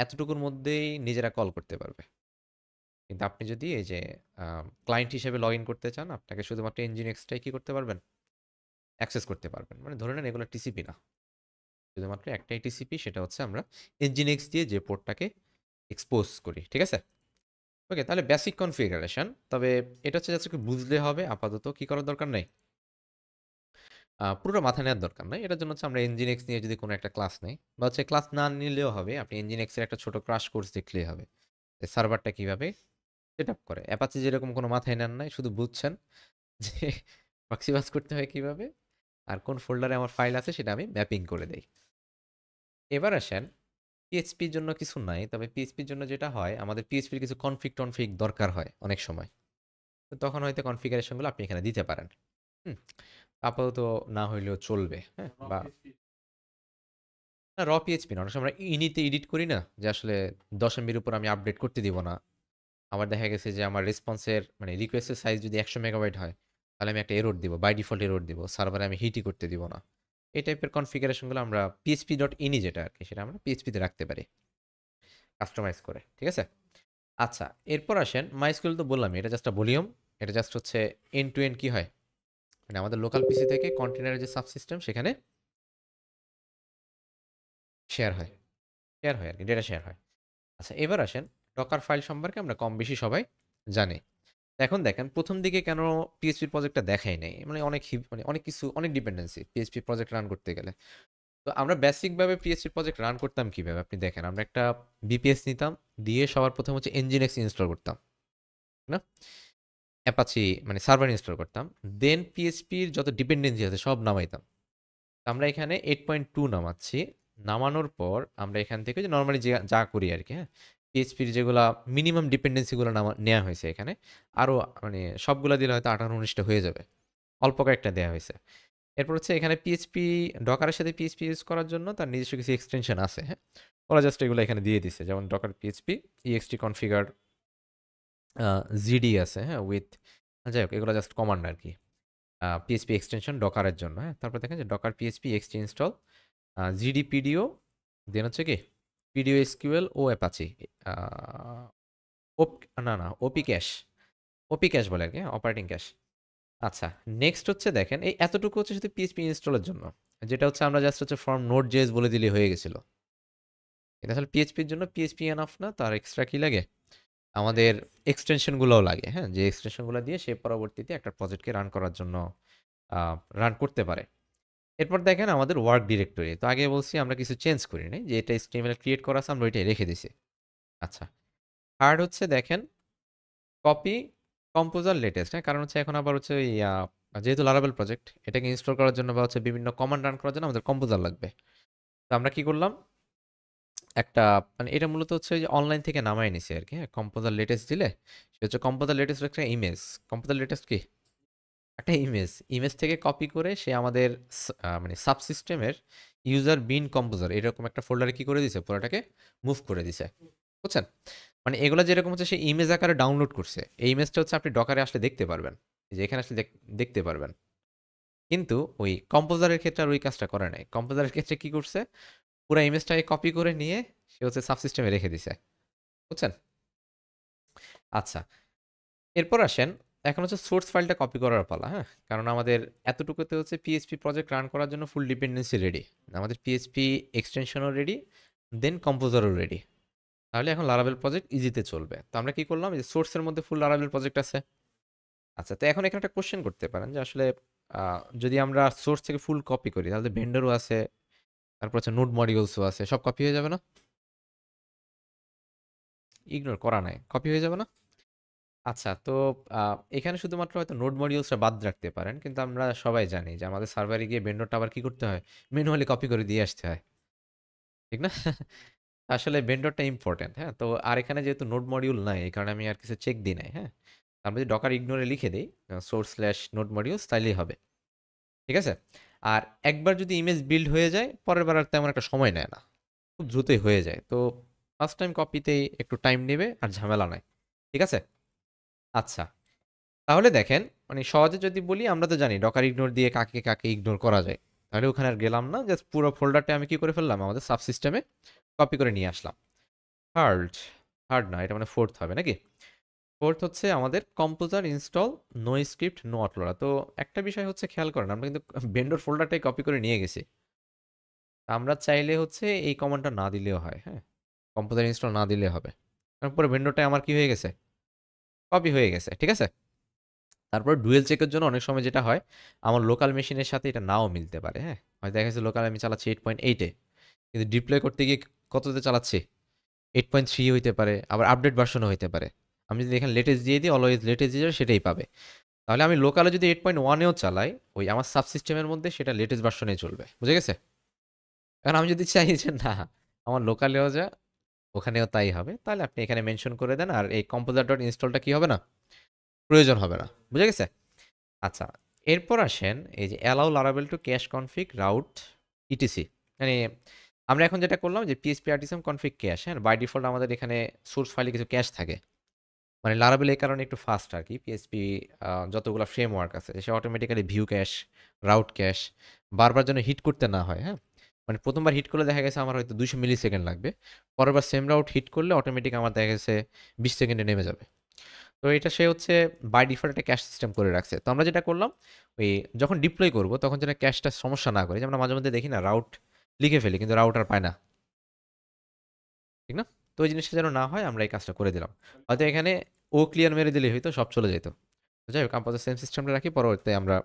এতটুকুর মধ্যেই নিজেরা কল করতে পারবে। কিন্তু আপনি যদি এই যে ক্লায়েন্ট হিসেবে লগ ইন করতে চান, আপনাকে শুধুমাত্র এনজিনিক্সটাই কি করতে পারবেন, অ্যাক্সেস করতে পারবেন। মানে ধরে নেন এগুলো টিসিপি না, শুধুমাত্র একটাই টিসিপি, সেটা হচ্ছে আমরা এনজিনিক্স দিয়ে যে পোর্টটাকে এক্সপোজ করি, ঠিক আছে? ওকে, তাহলে বেসিক কনফিগারেশন। তবে এটা হচ্ছে জাস্ট একটু বুঝলে হবে, আপাতত কি করার দরকার নেই, পুরো মাথা নেওয়ার দরকার নাই। এটার জন্য হচ্ছে আমরা এনজিনিক্স নিয়ে যদি কোনো একটা ক্লাস নেই, বা হচ্ছে ক্লাস না নিলেও হবে, আপনি এনজিনিক্সের একটা ছোট ক্রাশ কোর্স দেখলেই হবে সার্ভারটা কিভাবে সেট আপ করে। অ্যাপাচি যেরকম কোনো মাথায় নেন নাই, শুধু বুঝছেন যে প্রক্সি বাস করতে হয় কিভাবে, আর কোন ফোল্ডারে আমার ফাইল আছে সেটা আমি ম্যাপিং করে দেই। এবার আসেন, পিএইচপির জন্য কিছু নাই, তবে পিএইচপির জন্য যেটা হয়, আমাদের পিএইচপির কিছু কনফিগ টনফিগ দরকার হয় অনেক সময়। তো তখন হয়তো কনফিগারেশনগুলো আপনি এখানে দিতে পারেন। হুম, আপাতত না হইলেও চলবে, হ্যাঁ। বা না, র পিএইচপি না, অনেক সময় আমরা ইনিতে এডিট করি না, যে আসলে 10 MB উপর আমি আপডেট করতে দিব না। আবার দেখা গেছে যে আমার রেসপন্সের মানে রিকোয়েস্টের সাইজ যদি 100 MB হয়, তাহলে আমি একটা এরর দিব, বাই ডিফল্ট এরর দিব, সার্ভারে আমি হিটই করতে দিব না। এই টাইপের কনফিগারেশনগুলো আমরা পিএইচপি ডট ইনি যেটা আর কি, সেটা আমরা পিএইচপিতে রাখতে পারি কাস্টমাইজ করে, ঠিক আছে? আচ্ছা, এরপর আসেন মাইস্কুয়েল। তো বললাম এটা জাস্ট ভলিউম, এটা জাস্ট হচ্ছে এন্ড টু এন্ড কি হয়, মানে আমাদের লোকাল পিসি থেকে কন্টেনারের যে সাবসিস্টেম সেখানে শেয়ার হয়, শেয়ার হয় আর কি, ডেটা শেয়ার হয়। আচ্ছা, এবার আসেন ডকার ফাইল সম্পর্কে আমরা কম বেশি সবাই জানি। এখন দেখেন প্রথম দিকে কেন পিএইচপি প্রজেক্টটা দেখাই নাই, মানে মানে অনেক কিছু, অনেক ডিপেন্ডেন্সি পিএইচপি প্রজেক্ট রান করতে গেলে। তো আমরা বেসিকভাবে পিএইচপি প্রজেক্ট রান করতাম কিভাবে, আপনি দেখেন আমরা একটা বিপিএস নিতাম, দিয়ে সবার প্রথম হচ্ছে এনজিনএক্স ইনস্টল করতাম, না অ্যাপাচি মানে সার্ভার ইনস্টল করতাম, দেন পিএইচপির যত ডিপেন্ডেন্সি আছে সব নামাইতাম। তো আমরা এখানে 8.2 নামাচ্ছি। নামানোর পর আমরা এখান থেকে যে নর্মালি যে যা করি আর কি, হ্যাঁ, পিএইচপির যেগুলা মিনিমাম ডিপেন্ডেন্সিগুলো নেওয়া হয়েছে এখানে, আরও মানে সবগুলা দিলে হয়তো 18-19টা হয়ে যাবে, অল্প কয়েকটা দেওয়া হয়েছে। এরপর হচ্ছে এখানে পিএইচপি ডকারের সাথে পিএইচপি ইউজ করার জন্য তার নিজস্ব কিছু এক্সটেনশন আছে, হ্যাঁ, ওরা জাস্ট এগুলো এখানে দিয়ে দিছে, যেমন Docker PHP EXT configure GD আছে, হ্যাঁ, উইথ, যাই হোক এগুলো জাস্ট কমান্ড আর কি, পিএইচপি এক্সটেনশন ডকারের জন্য, হ্যাঁ। তারপর দেখেন যে Docker PHP ext install, GD PDO, then হচ্ছে কি পিডিও এসকিউএল ও অ্যাপাচি, না না ওপি ক্যাশ, ওপি ক্যাশ বলে আর কি, অপারেটিং ক্যাশ। আচ্ছা, নেক্সট হচ্ছে দেখেন এই এতটুকু হচ্ছে শুধু পিএইচপি ইনস্টলের জন্য, যেটা হচ্ছে আমরা জাস্ট হচ্ছে ফর্ম নোট জেএস বলে দিলে হয়ে গেছিল। এটা আসলে পিএইচপির জন্য পিএইচপি এনাফ না, তার এক্সট্রা কি লাগে, আমাদের এক্সটেনশনগুলোও লাগে, হ্যাঁ, যে এক্সটেনশনগুলো দিয়ে সে পরবর্তীতে একটা প্রজেক্টকে রান করার জন্য রান করতে পারে। এরপর দেখেন আমাদের ওয়ার্ক ডিরেক্টরি, তো আগে বলছি আমরা কিছু চেঞ্জ করি নাই, যে এটা HTML ক্রিয়েট করা আছে আমরা ওইটাই রেখে দিছি। আচ্ছা, থার্ড হচ্ছে দেখেন কপি কম্পোজার লেটেস্ট, হ্যাঁ, কারণ হচ্ছে এখন আবার হচ্ছে ওই যেহেতু লারাবেল প্রজেক্ট, এটাকে ইনস্টল করার জন্য বা হচ্ছে বিভিন্ন কমান্ড রান করার জন্য আমাদের কম্পোজার লাগবে। তো আমরা কি করলাম, একটা মানে এটা মূলত হচ্ছে যে অনলাইন থেকে নামাই নিছি আর কি, হ্যাঁ, কম্পোজার লেটেস্ট দিলে সে হচ্ছে কম্পোজার লেটেস্ট একটা ইমেজ, কম্পোজার লেটেস্ট কি একটা ইমেজ, ইমেজ থেকে কপি করে সে আমাদের মানে সাবসিস্টেমের ইউজার বিন কম্পোজার এরকম একটা ফোল্ডারে কি করে দিছে, পুরোটাকে মুভ করে দিছে, বুঝছেন? মানে এগুলো যেরকম হচ্ছে সে ইমেজ আকারে ডাউনলোড করছে, এই ইমেজটা হচ্ছে আপনি ডকারে আসলে দেখতে পারবেন, এই যে এখানে আসলে দেখতে পারবেন। কিন্তু ওই কম্পোজারের ক্ষেত্রে আর ওই কাজটা করে নাই, কম্পোজারের ক্ষেত্রে কি করছে, পুরো ইমেজটাকে কপি করে নিয়ে সে হচ্ছে সাবসিস্টেমে রেখে দিছে, বুঝছেন? আচ্ছা, এরপর আসেন, এখন হচ্ছে সোর্স ফাইলটা কপি করার পালা, হ্যাঁ, কারণ আমাদের এতটুকুতে হচ্ছে পিএইচপি প্রজেক্ট রান করার জন্য ফুল ডিপেন্ডেন্সি রেডি, আমাদের পিএইচপি এক্সটেনশনও রেডি, দেন কম্পোজারও রেডি, তাহলে এখন লারাবেল প্রজেক্ট ইজিতে চলবে। তো আমরা কি করলাম, যে সোর্সের মধ্যে ফুল লারাবেল প্রজেক্ট আছে। আচ্ছা, তো এখন এখানে একটা কোশ্চেন করতে পারেন যে আসলে যদি আমরা সোর্স থেকে ফুল কপি করি, তাহলে ভেন্ডরও আছে, তারপর হচ্ছে নোড মডিউলসও আছে, সব কপি হয়ে যাবে না? ইগনোর করা নাই, কপি হয়ে যাবে না? আচ্ছা, তো এখানে শুধুমাত্র হয়তো নোড মডিউলসটা বাদ রাখতে পারেন, কিন্তু আমরা সবাই জানি যে আমাদের সার্ভারে গিয়ে ভেন্ডরটা আবার কি করতে হয়, ম্যানুয়ালি কপি করে দিয়ে আসতে হয়, ঠিক না? আসলে ভেন্ডরটা ইম্পর্টেন্ট, হ্যাঁ। তো আর এখানে যেহেতু নোড মডিউল নাই, এই কারণে আমি আর কিছু চেক দিই নাই, হ্যাঁ। আমরা যদি ডকার ইগনোরে লিখে দিই সোর্স স্ল্যাশ নোড মডিউলস, তাইলেই হবে, ঠিক আছে? আর একবার যদি ইমেজ বিল্ড হয়ে যায়, পরের বার আর তেমন একটা সময় নেয় না, খুব দ্রুতই হয়ে যায়। তো ফার্স্ট টাইম কপিতেই একটু টাইম নেবে, আর ঝামেলা নাই, ঠিক আছে? আচ্ছা, তাহলে দেখেন মানে সহজে যদি বলি, আমরা তো জানি ডকার ইগনোর দিয়ে কাকে কাকে ইগনোর করা যায়, তাহলে ওখানে আর গেলাম না, জাস্ট পুরো ফোল্ডারটা আমি কি করে ফেললাম, আমাদের সাবসিস্টেমে কপি করে নিয়ে আসলাম। থার্ড, থার্ড না, এটা মানে ফোর্থ হবে নাকি? ফোর্থ হচ্ছে আমাদের composer install no script no upload. তো একটা বিষয় হচ্ছে খেয়াল করেন, আমরা কিন্তু ভেন্ডর ফোল্ডারটাই কপি করে নিয়ে গেছি। আমরা চাইলে হচ্ছে এই কমান্ডটা না দিলেও হয়, হ্যাঁ, কম্পোজার ইনস্টল না দিলে হবে, কারণ পুরো ভেন্ডরটাই আমার কি হয়ে গেছে, কপি হয়ে গেছে, ঠিক আছে। তারপর ডুয়েল চেকের জন্য অনেক সময় যেটা হয়, আমার লোকাল মেশিনের সাথে এটা নাও মিলতে পারে, হ্যাঁ, হয়তো দেখা যাচ্ছে লোকাল আমি চালাচ্ছি 8.8-এ, কিন্তু ডিপ্লয় করতে গিয়ে কততে চালাচ্ছি, 8.3 হইতে পারে, আবার আপডেট ভার্সনও হইতে পারে। আমি যদি এখানে লেটেস্ট দিয়ে দিই, অলওয়েজ লেটেস্ট দিয়ে সেটাই পাবে। তাহলে আমি লোকালে যদি 8.1-এও চালাই, ওই আমার সাবসিস্টেমের মধ্যে সেটা লেটেস্ট ভার্সনেই চলবে, বুঝে গেছে। এখন আমি যদি চাই যে না, আমার লোকালেও যা ওখানেও তাই হবে, তাহলে আপনি এখানে মেনশন করে দেন, আর এই কম্পোজার ডট ইনস্টলটা কি হবে না, প্রয়োজন হবে না, বুঝে গেছে। আচ্ছা, এরপর আসেন এই যে অ্যালাউ লারাবেল to cache config route etc. মানে আমরা এখন যেটা করলাম যে পিএসপি আরটিএসএম কনফিগ ক্যাশ, হ্যাঁ, বাই ডিফল্ট আমাদের এখানে সোর্স ফাইলে কিছু ক্যাশ থাকে। মানে লারাবেল এই কারণে একটু ফাস্ট আর কি, পিএসপি যতগুলো ফ্রেমওয়ার্ক আছে সে automatically view cache, route cache বারবার যেন হিট করতে না হয়, হ্যাঁ। মানে প্রথমবার হিট করলে দেখা গেছে আমার হয়তো 200 মিলি সেকেন্ড লাগবে, পরের বার সেম রাউট হিট করলে অটোমেটিক আমার দেখা গেছে 20 সেকেন্ডে নেমে যাবে। তো এটা সে হচ্ছে বাই ডিফল্ট একটা ক্যাশ সিস্টেম করে রাখছে। তো আমরা যেটা করলাম, ওই যখন ডিপ্লয় করব তখন যেন ক্যাশটা সমস্যা না করে, যে আমরা মাঝে মধ্যে দেখি না রাউট লিখে ফেলি কিন্তু রাউট আর পায় না, ঠিক না? তো ওই জিনিসটা যেন না হয় আমরা এই কাজটা করে দিলাম। হয়তো এখানে ও ক্লিয়ার মেরে দিলেই হয়তো সব চলে যেত। তো যাই হোক, আপাতত সেম সিস্টেমটা রাখি, পরবর্তীতে আমরা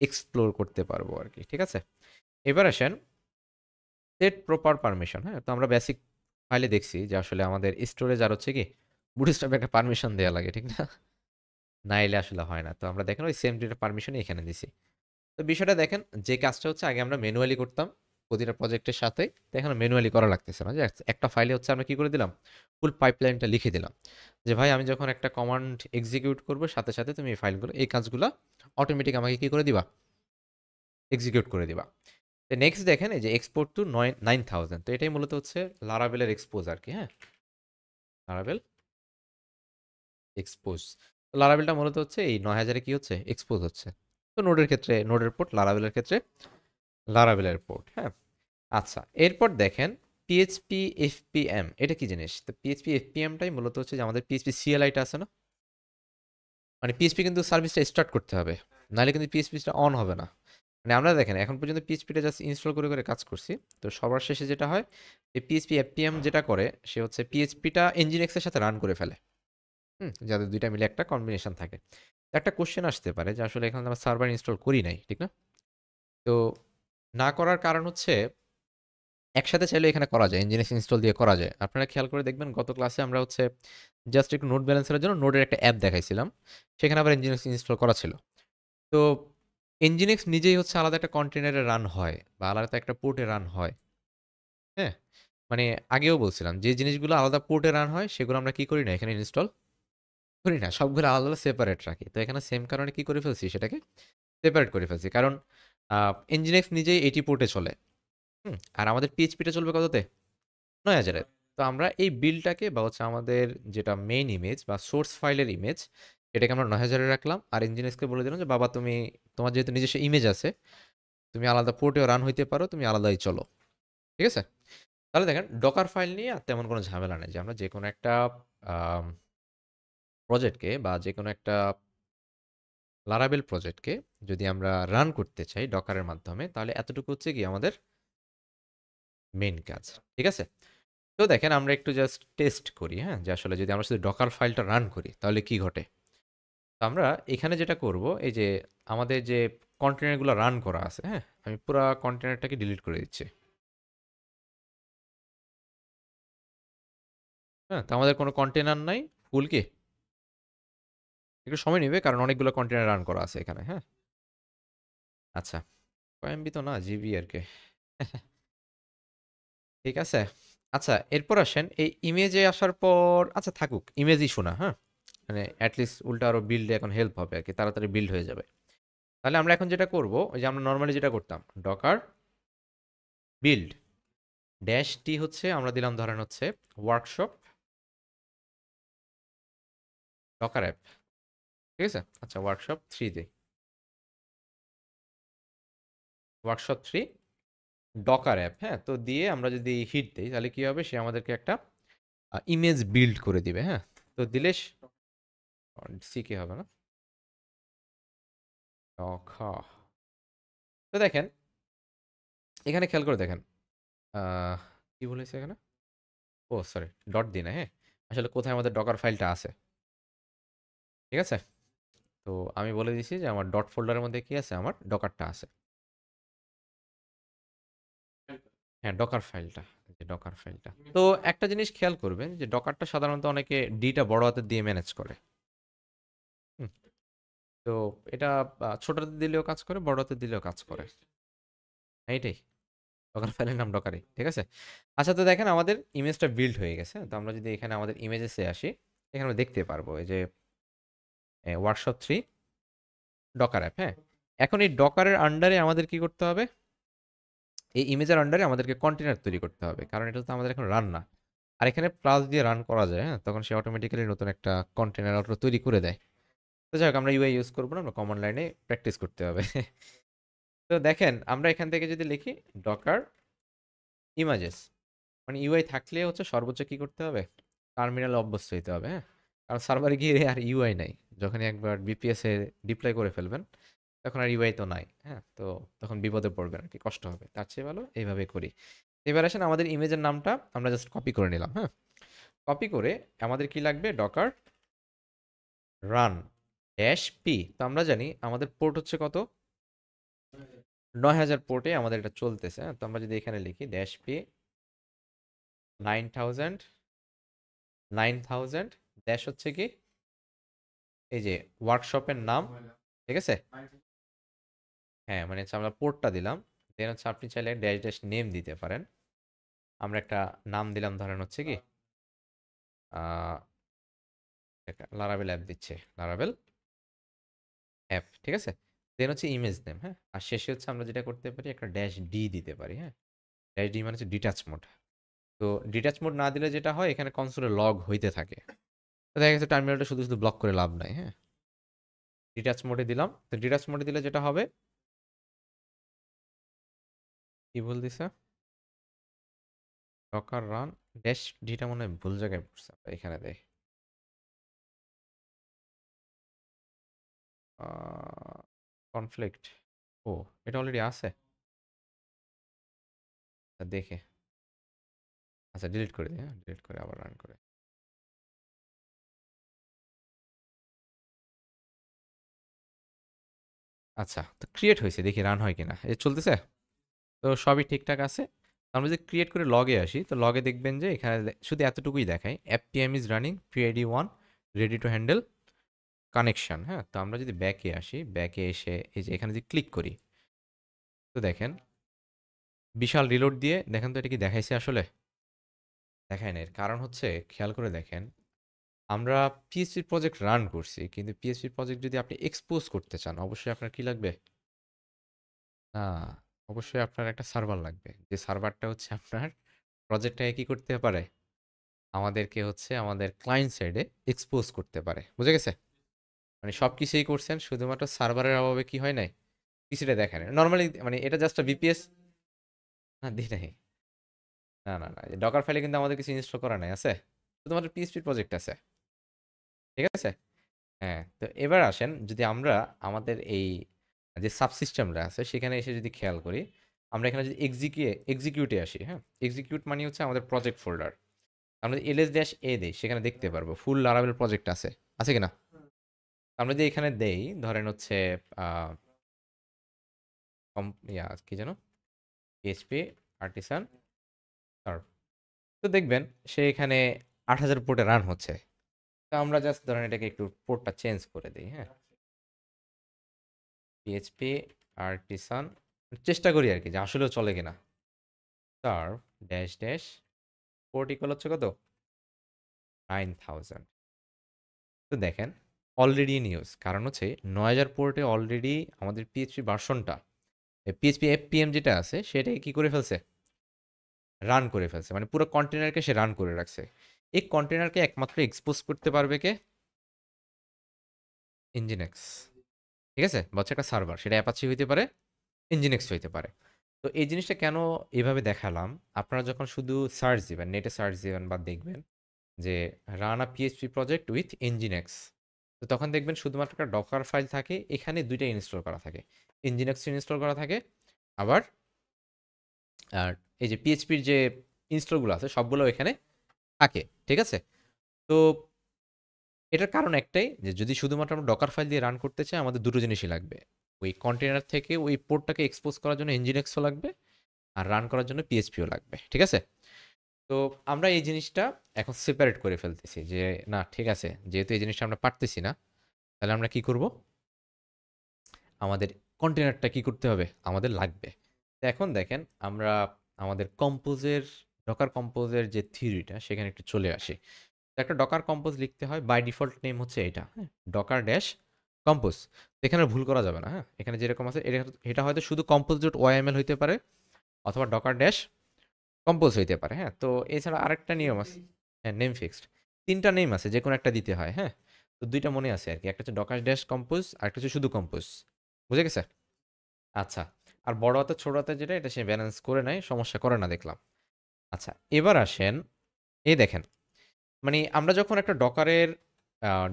এক্সপ্লোর করতে পারবো আর কি, ঠিক আছে। এবার আসেন সেট প্রপার পারমিশন। হ্যাঁ, তো আমরা বেসিক ফাইলে দেখছি যে আসলে আমাদের স্টোরেজ আর হচ্ছে কি বুটস্ট্র্যাপে একটা পারমিশন দেওয়া লাগে, ঠিক না? না এলে আসলে হয় না। তো আমরা দেখেন ওই সেম ডেটা পারমিশনই এখানে দিছি। তো বিষয়টা দেখেন, যে কাজটা হচ্ছে আগে আমরা ম্যানুয়ালি করতাম প্রতিটা প্রজেক্টের সাথে, তো এখন ম্যানুয়ালি করা লাগতেছে না, যে একটা ফাইলে হচ্ছে আমরা কি করে দিলাম, ফুল পাইপলাইনটা লিখে দিলাম, যে ভাই আমি যখন একটা কমান্ড এক্সিকিউট করব সাথে সাথে তুমি এই ফাইলগুলো এই কাজগুলো অটোমেটিক আমাকে কি করে দিবা, এক্সিকিউট করে দিবা। তো নেক্সট দেখেন এই যে এক্সপোর্ট টু 9000, তো এটাই মূলত হচ্ছে লারাবেলের এক্সপোজ আর কি, হ্যাঁ, লারাবেল এক্সপোজ। লারাবেলটা মূলত হচ্ছে এই 9000-এ কি হচ্ছে, এক্সপোজ হচ্ছে। তো নোডের ক্ষেত্রে নোডের পোর্ট, লারাবেলের ক্ষেত্রে লারাবেলের পোর্ট, হ্যাঁ। আচ্ছা, এরপর দেখেন পিএইচপি এফপিএম, এটা কি জিনিস? তো পিএইচপি এফপিএমটাই মূলত হচ্ছে যে আমাদের পিএইচপি সিএলআইটা আছে না, মানে পিএইচপি কিন্তু সার্ভিসটা স্টার্ট করতে হবে, নাহলে কিন্তু পিএইচপিটা অন হবে না। মানে আমরা দেখেন এখন পর্যন্ত পিএইচপিটা জাস্ট ইনস্টল করে করে কাজ করছি, তো সবার শেষে যেটা হয় এই পিএইচপি এফপিএম যেটা করে সে হচ্ছে পিএইচপিটা এনজিনিক্সের সাথে রান করে ফেলে, যাদের দুইটা মিলে একটা কম্বিনেশন থাকে। তো একটা কোশ্চেন আসতে পারে যে আসলে এখানে আমরা সার্ভার ইনস্টল করি নাই, ঠিক না? তো না করার কারণ হচ্ছে একসাথে চাইলে এখানে করা যায়, ইনজিনিক্স ইনস্টল দিয়ে করা যায়। আপনারা খেয়াল করে দেখবেন গত ক্লাসে আমরা হচ্ছে জাস্ট একটু নোট ব্যালেন্সের জন্য নোডের একটা অ্যাপ দেখাইছিলাম, সেখানে আবার ইনজিনিক্স ইনস্টল করা ছিল। তো ইনজিনিক্স নিজেই হচ্ছে আলাদা একটা কন্টেনারে রান হয় বা আলাদা একটা পোর্টে রান হয়, হ্যাঁ। মানে আগেও বলছিলাম যে জিনিসগুলো আলাদা পোর্টে রান হয় সেগুলো আমরা কি করি না এখানে ইনস্টল করি না, সবগুলো আলাদা আলাদা সেপারেট রাখি। তো এখানে সেম কারণে কি করে ফেলছি, সেটাকে সেপারেট করে ফেলছি, কারণ ইনজিনিক্স নিজেই 80 পোর্টে চলে, আর আমাদের পিএইচপিটা চলবে কততে, 9000-এ। তো আমরা এই বিলটাকে বা হচ্ছে আমাদের যেটা মেইন ইমেজ বা সোর্স ফাইলের ইমেজ, এটাকে আমরা 9000-এ রাখলাম, আর ইঞ্জিনিয়ার্সকে বলে দিলাম যে বাবা তুমি তোমার যেহেতু নিজস্ব ইমেজ আছে, তুমি আলাদা পোর্টেও রান হইতে পারো, তুমি আলাদাই চলো, ঠিক আছে। তাহলে দেখেন ডকার ফাইল নিয়ে আর তেমন কোনো ঝামেলা নেই, যে আমরা যে কোনো একটা প্রজেক্টকে বা যে কোনো একটা লারাবেল প্রজেক্টকে যদি আমরা রান করতে চাই ডকারের মাধ্যমে, তাহলে এতটুকু হচ্ছে কি আমাদের মেইন কাজ, ঠিক আছে। তো দেখেন আমরা একটু জাস্ট টেস্ট করি, হ্যাঁ, যে আসলে যদি আমরা শুধু ডকার ফাইলটা রান করি তাহলে কি ঘটে। তো আমরা এখানে যেটা করব, এই যে আমাদের যে কন্টেনারগুলো রান করা আছে, হ্যাঁ, আমি পুরো কন্টেনারটাকে ডিলিট করে দিচ্ছি, হ্যাঁ। তো আমাদের কোনো কন্টেনার নাই, ফুল কি, একটু সময় নেবে কারণ অনেকগুলো কন্টেনার রান করা আছে এখানে, হ্যাঁ। আচ্ছা, এমবি তো না, জিবি আর কি, ঠিক আছে। আচ্ছা, এরপর আসেন এই ইমেজে আসার পর, আচ্ছা থাকুক ইমেজ ইস্যু না, হ্যাঁ, মানে অ্যাটলিস্ট উল্টা আরো বিল্ডে এখন হেল্প হবে আর কি, তাড়াতাড়ি বিল্ড হয়ে যাবে। তাহলে আমরা এখন যেটা করব, ওই যে আমরা নর্মালি যেটা করতাম, ডকার বিল্ড ড্যাশ টি হচ্ছে আমরা দিলাম ধরেন হচ্ছে ওয়ার্কশপ ডকার অ্যাপ, ঠিক আছে। আচ্ছা, ওয়ার্কশপ 3 দিই, ওয়ার্কশপ 3 ডকার অ্যাপ, হ্যাঁ। তো দিয়ে আমরা যদি হিট দিই তাহলে কি হবে, সে আমাদেরকে একটা ইমেজ বিল্ড করে দিবে। হ্যাঁ, তো দিলে সি কি হবে না তো দেখেন এখানে খেয়াল করে দেখেন কি বলেছে এখানে, ও সরি ডট দিই না, হ্যাঁ আসলে কোথায় আমাদের ডকার ফাইলটা আছে, ঠিক আছে। তো আমি বলে দিছি যে আমার ডট ফোল্ডারের মধ্যে কি আছে, আমার ডকারটা আছে। হ্যাঁ, ডকার ফাইলটা, যে ডকার ফাইলটা। তো একটা জিনিস খেয়াল করবেন যে ডকারটা সাধারণত অনেকে ডিটা বড় হাতের দিয়ে ম্যানেজ করে। হুম, তো এটা ছোট হাতে দিলেও কাজ করে, বড় হাতে দিলেও কাজ করে, এইটাই ডকার ফাইলের নাম ডকারই, ঠিক আছে। আচ্ছা, তো দেখেন আমাদের ইমেজটা বিল্ড হয়ে গেছে। তো আমরা যদি এখানে আমাদের ইমেজেসে আসি, এখানে আমরা দেখতে পারবো এই যে ওয়ার্কশপ 3 ডকার অ্যাপ। হ্যাঁ, এখন এই ডকারের আন্ডারে আমাদের কি করতে হবে, এই ইমেজের আন্ডারে আমাদেরকে কন্টেনার তৈরি করতে হবে, কারণ এটা তো আমাদের এখন রান না। আর এখানে প্লাস দিয়ে রান করা যায়, হ্যাঁ, তখন সে অটোমেটিক্যালি নতুন একটা কন্টেনার অটো তৈরি করে দেয়। তো যাই হোক, আমরা ইউআই ইউজ করবো না, আমরা কমান্ড লাইনে প্র্যাকটিস করতে হবে। তো দেখেন আমরা এখান থেকে যদি লিখি ডকার ইমেজেস, মানে ইউআই থাকলে হচ্ছে সর্বোচ্চ কি করতে হবে, টার্মিনালে অভ্যস্ত হতে হবে। হ্যাঁ, কারণ সার্ভারে গিয়ে আর ইউআই নাই, যখনই একবার বিপিএস এ ডিপ্লয় করে ফেলবেন তখন আর ইউআই তো নাই। হ্যাঁ, তো তখন বিপদে পড়বেন আর কি, কষ্ট হবে, তার চেয়ে ভালো এইভাবে করি। এবার আসেন আমাদের ইমেজের নামটা আমরা জাস্ট কপি করে নিলাম। হ্যাঁ, কপি করে আমাদের কি লাগবে, ডকার রান ড্যাশ পি। তো আমরা জানি আমাদের পোর্ট হচ্ছে কত, 9000 পোর্টে আমাদের এটা চলতেছে। হ্যাঁ, তো আমরা যদি এখানে লিখি ড্যাশ পি 9000 9000 ড্যাশ হচ্ছে কি এই যে ওয়ার্কশপের নাম, ঠিক আছে। হ্যাঁ, মানে হচ্ছে আমরা পোর্টটা দিলাম, দেন হচ্ছে আপনি চাইলে ড্যাশ ড্যাশ নেম দিতে পারেন। আমরা একটা নাম দিলাম, ধরেন হচ্ছে কি লারাবেল অ্যাপ দিচ্ছে, লারাবেল অ্যাপ, ঠিক আছে। দেন হচ্ছে ইমেজ নেম। হ্যাঁ, আর শেষে হচ্ছে আমরা যেটা করতে পারি একটা ড্যাশ ডি দিতে পারি। হ্যাঁ, ড্যাশ ডি মানে হচ্ছে ডিটাচ মোড। তো ডিটাচ মোড না দিলে যেটা হয়, এখানে কনসোলে লগ হইতে থাকে, তো দেখা গেছে টার্মিনালটা শুধু শুধু ব্লক করে লাভ নাই। হ্যাঁ, ডিটাচ মোডে দিলাম, তো ডিটাচ মোডে দিলে যেটা হবে, কি বল দিছে, ডকার রান ড্যাশ ডিটা মনে হয় ভুল জায়গায় পড়ছে, আমরা এখানে দেয় কনফ্লিক্ট, ও এটা অলরেডি আছে, তা দেখে, আচ্ছা ডিলিট করে দিই, হ্যাঁ ডিলিট করে আবার রান করে। আচ্ছা, তো ক্রিয়েট হয়েছে, দেখি রান হয় কিনা, এই চলতেছে, তো সবই ঠিকঠাক আছে। আমরা যদি ক্রিয়েট করে লগে আসি, তো লগে দেখবেন যে এখানে শুধু এতটুকুই দেখায়, অ্যাপটিএম is running PID 1 ready to handle connection. হ্যাঁ, তো আমরা যদি ব্যাকে আসি, ব্যাকে এসে এই যে এখানে যদি ক্লিক করি, তো দেখেন বিশাল রিলোড দিয়ে দেখেন তো এটা কি দেখাইছে, আসলে দেখায় না। এর কারণ হচ্ছে খেয়াল করে দেখেন, আমরা পিএইচপি প্রজেক্ট রান করছি, কিন্তু পিএইচপি প্রজেক্ট যদি আপনি এক্সপোজ করতে চান, অবশ্যই আপনার কি লাগবে, না অবশ্যই আপনার একটা সার্ভার লাগবে, যে সার্ভারটা হচ্ছে আপনার প্রজেক্টটাকে কি করতে পারে, আমাদেরকে হচ্ছে আমাদের ক্লায়েন্ট সাইডে এক্সপোজ করতে পারে। বুঝে গেছে, মানে সব কিছুই করছেন, শুধুমাত্র সার্ভারের অভাবে কি হয় নাই, কিছুটা দেখেন নর্মালি, মানে এটা জাস্ট বিপিএস না দিই নাই, না না না, ডকার ফাইলে কিন্তু আমাদের কিছু ইনস্টল করা নাই, আছে শুধুমাত্র পিএইচপি প্রজেক্ট আছে, ঠিক আছে। হ্যাঁ, তো এবার আসেন যদি আমরা আমাদের এই যে সাবসিস্টেমটা আছে সেখানে এসে যদি খেয়াল করি, আমরা এখানে যদি এক্সিকিউটে আসি, হ্যাঁ এক্সিকিউট মানে হচ্ছে আমাদের প্রজেক্ট ফোল্ডার, আমরা যদি এলএস ড্যাশ এ দেই সেখানে দেখতে পারবো ফুল লারাবেল প্রজেক্ট আছে, আছে কিনা। আমরা যদি এখানে দেই ধরেন হচ্ছে আহ, কি যেন পিএইচপি আর্টিসান সার্ভ, তো দেখবেন সে এখানে 8000 পোর্টে রান হচ্ছে। তো আমরা জাস্ট ধরেন এটাকে একটু পোর্টটা চেঞ্জ করে দিই। হ্যাঁ, পিএইচপি আর্টিসান চেষ্টা করি আর কি যে আসলেও চলে কিনা, serve dash dash port equal হচ্ছে কত, 9000। তো দেখেন অলরেডি ইন ইউজ, কারণ হচ্ছে 9000 পোর্টে অলরেডি আমাদের পিএইচপি ভার্সনটা, পিএইচপি এফপিএম যেটা আছে সেটাকে কি করে ফেলছে, রান করে ফেলছে, মানে পুরো কন্টেনারকে সে রান করে রাখছে। এই কন্টেনারকে একমাত্র এক্সপোজ করতে পারবে কে, ইঞ্জিনেক্স, ঠিক আছে, বা হচ্ছে একটা সার্ভার, সেটা অ্যাপাচি হইতে পারে, ইঞ্জিনেক্স হইতে পারে। তো এই জিনিসটা কেন এভাবে দেখালাম, আপনারা যখন শুধু সার্চ দিবেন, নেটে সার্চ দিবেন বা দেখবেন, যে run a PHP project with nginx। তো তখন দেখবেন শুধুমাত্র একটা ডকার ফাইল থাকে, এখানে দুইটা ইনস্টল করা থাকে, nginx ইনস্টল করা থাকে, আবার আর এই যে পিএইচপির যে ইনস্টলগুলো আছে সবগুলো এখানে থাকে, ঠিক আছে? তো এটার কারণ একটাই যে যদি শুধুমাত্র আমরা ডকার ফাইল দিয়ে রান করতে চাই আমাদের দুটো জিনিসই লাগবে, ওই কন্টেনার থেকে ওই পোর্টটাকে এক্সপোজ করার জন্য nginxও লাগবে, আর রান করার জন্য পিএইচপিও লাগবে, ঠিক আছে? তো আমরা এই জিনিসটা এখন সেপারেট করে ফেলতেছি যে না ঠিক আছে, যেহেতু এই জিনিসটা আমরা পারতেছি না, তাহলে আমরা কি করব, আমাদের কন্টেনারটা কি করতে হবে, আমাদের লাগবে। তো এখন দেখেন আমরা আমাদের কম্পোজের ডকার কম্পোজের যে থিওরিটা সেখানে একটু চলে আসি। তো একটা ডকার কম্পোজ লিখতে হয়, বাই ডিফল্ট নেম হচ্ছে এটা, হ্যাঁ, ডকার ড্যাশ কম্পোজ। এখানে ভুল করা যাবে না, হ্যাঁ, এখানে যেরকম আছে এটা এটা হয়তো শুধু কম্পোজ ডট ওয়াইএমএল হইতে পারে, অথবা ডকার ড্যাশ কম্পোজ হইতে পারে, হ্যাঁ। তো এছাড়া আরেকটা নিয়ম আছে, হ্যাঁ, নেম ফিক্সড, তিনটা নেম আছে, যে কোনো একটা দিতে হয়, হ্যাঁ। তো দুইটা মনে আছে আর কি, একটা হচ্ছে ডকার ড্যাশ কম্পোজ আর একটা হচ্ছে শুধু কম্পোজ, বুঝে গেছে? আচ্ছা, আর বড় হাতে ছোট হাতে যেটা এটা সে ব্যালেন্স করে নেয়, সমস্যা করে না দেখলাম। আচ্ছা, এবার আসেন, এই দেখেন, মানে আমরা যখন একটা ডকারের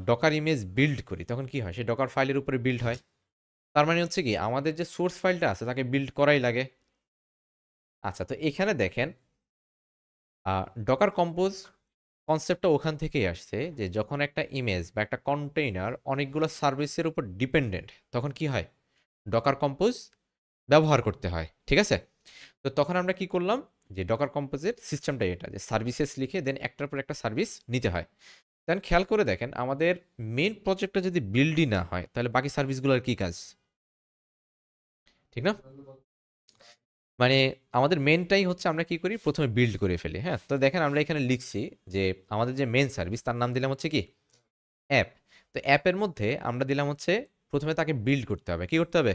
ডকার ইমেজ বিল্ড করি তখন কি হয়, সে ডকার ফাইলের উপরে বিল্ড হয়। তার মানে হচ্ছে কি আমাদের যে সোর্স ফাইলটা আছে তাকে বিল্ড করাই লাগে। আচ্ছা, তো এখানে দেখেন ডকার কম্পোজ কনসেপ্টটা ওখান থেকেই আসছে যে যখন একটা ইমেজ বা একটা কন্টেইনার অনেকগুলো সার্ভিসের উপর ডিপেন্ডেন্ট তখন কি হয়, ডকার কম্পোজ ব্যবহার করতে হয়, ঠিক আছে? তো তখন আমরা কি করলাম, যে ডকার কম্পোজের সিস্টেমটা এটা যে সার্ভিসেস লিখে দেন একটার পর একটা সার্ভিস নিতে হয়। দেন খেয়াল করে দেখেন আমাদের মেন প্রজেক্টটা যদি বিল্ডই না হয় তাহলে বাকি সার্ভিসগুলোর কি কাজ, ঠিক না? মানে আমাদের মেনটাই হচ্ছে আমরা কি করি, প্রথমে বিল্ড করে ফেলি, হ্যাঁ। তো দেখেন আমরা এখানে লিখছি যে আমাদের যে মেন সার্ভিস তার নাম দিলাম হচ্ছে কি অ্যাপ। তো অ্যাপের মধ্যে আমরা দিলাম হচ্ছে প্রথমে তাকে বিল্ড করতে হবে, কি করতে হবে,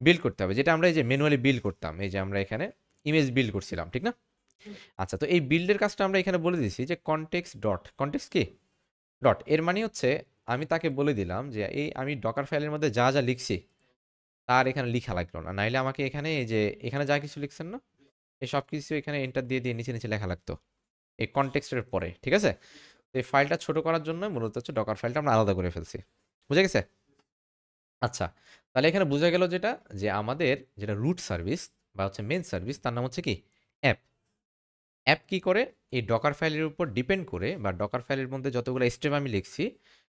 বিল্ড করতে হবে, যেটা আমরা এই যে ম্যানুয়ালি বিল্ড করতাম, এই যে আমরা এখানে ইমেজ বিল্ড করছিলাম, ঠিক না? আচ্ছা, তো এই বিল্ডের কাজটা আমরা এখানে বলে দিছি যে কনটেক্সট ডট, কনটেক্সট কি ডট, এর মানে হচ্ছে আমি তাকে বলে দিলাম যে এই আমি ডকার ফাইলের মধ্যে যা যা লিখছি তার এখানে লিখা লাগলো না, নাইলে আমাকে এখানে এই যে এখানে যা কিছু লিখছেন না এই সব কিছু এখানে এন্টার দিয়ে দিয়ে নিচে নিচে লেখা লাগতো এই কনটেক্সটের পরে, ঠিক আছে? তো এই ফাইলটা ছোট করার জন্য মূলত হচ্ছে ডকার ফাইলটা আমরা আলাদা করে ফেলছি, বুঝে গেছে? আচ্ছা, তাহলে এখানে বোঝা গেল যেটা, যে আমাদের যেটা রুট সার্ভিস বা হচ্ছে মেন সার্ভিস তার নাম হচ্ছে কি অ্যাপ। অ্যাপ কি করে, এই ডকার ফাইলের উপর ডিপেন্ড করে বা ডকার ফাইলের মধ্যে যতগুলো স্টেপ আমি লিখছি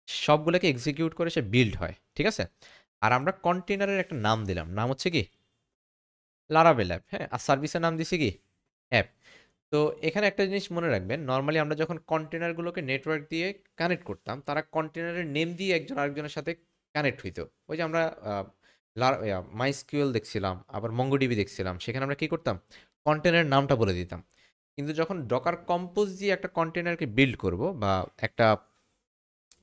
সবগুলোকে এক্সিকিউট করে সে বিল্ড হয়, ঠিক আছে? আর আমরা কন্টেনারের একটা নাম দিলাম, নাম হচ্ছে কি লারাভেল অ্যাপ, হ্যাঁ, আর সার্ভিসের নাম দিছি কি অ্যাপ। তো এখানে একটা জিনিস মনে রাখবেন, নর্মালি আমরা যখন কন্টেনারগুলোকে নেটওয়ার্ক দিয়ে কানেক্ট করতাম তারা কন্টেনারের নেম দিয়ে একজন আরেকজনের সাথে কানেক্ট হইতো। ওই যে আমরা মাইস্কিউএল দেখছিলাম, আবার মঙ্গোডিবি দেখছিলাম, সেখানে আমরা কি করতাম, কন্টেনারের নামটা বলে দিতাম। কিন্তু যখন ডকার কম্পোজ দিয়ে একটা কন্টেনারকে বিল্ড করব বা একটা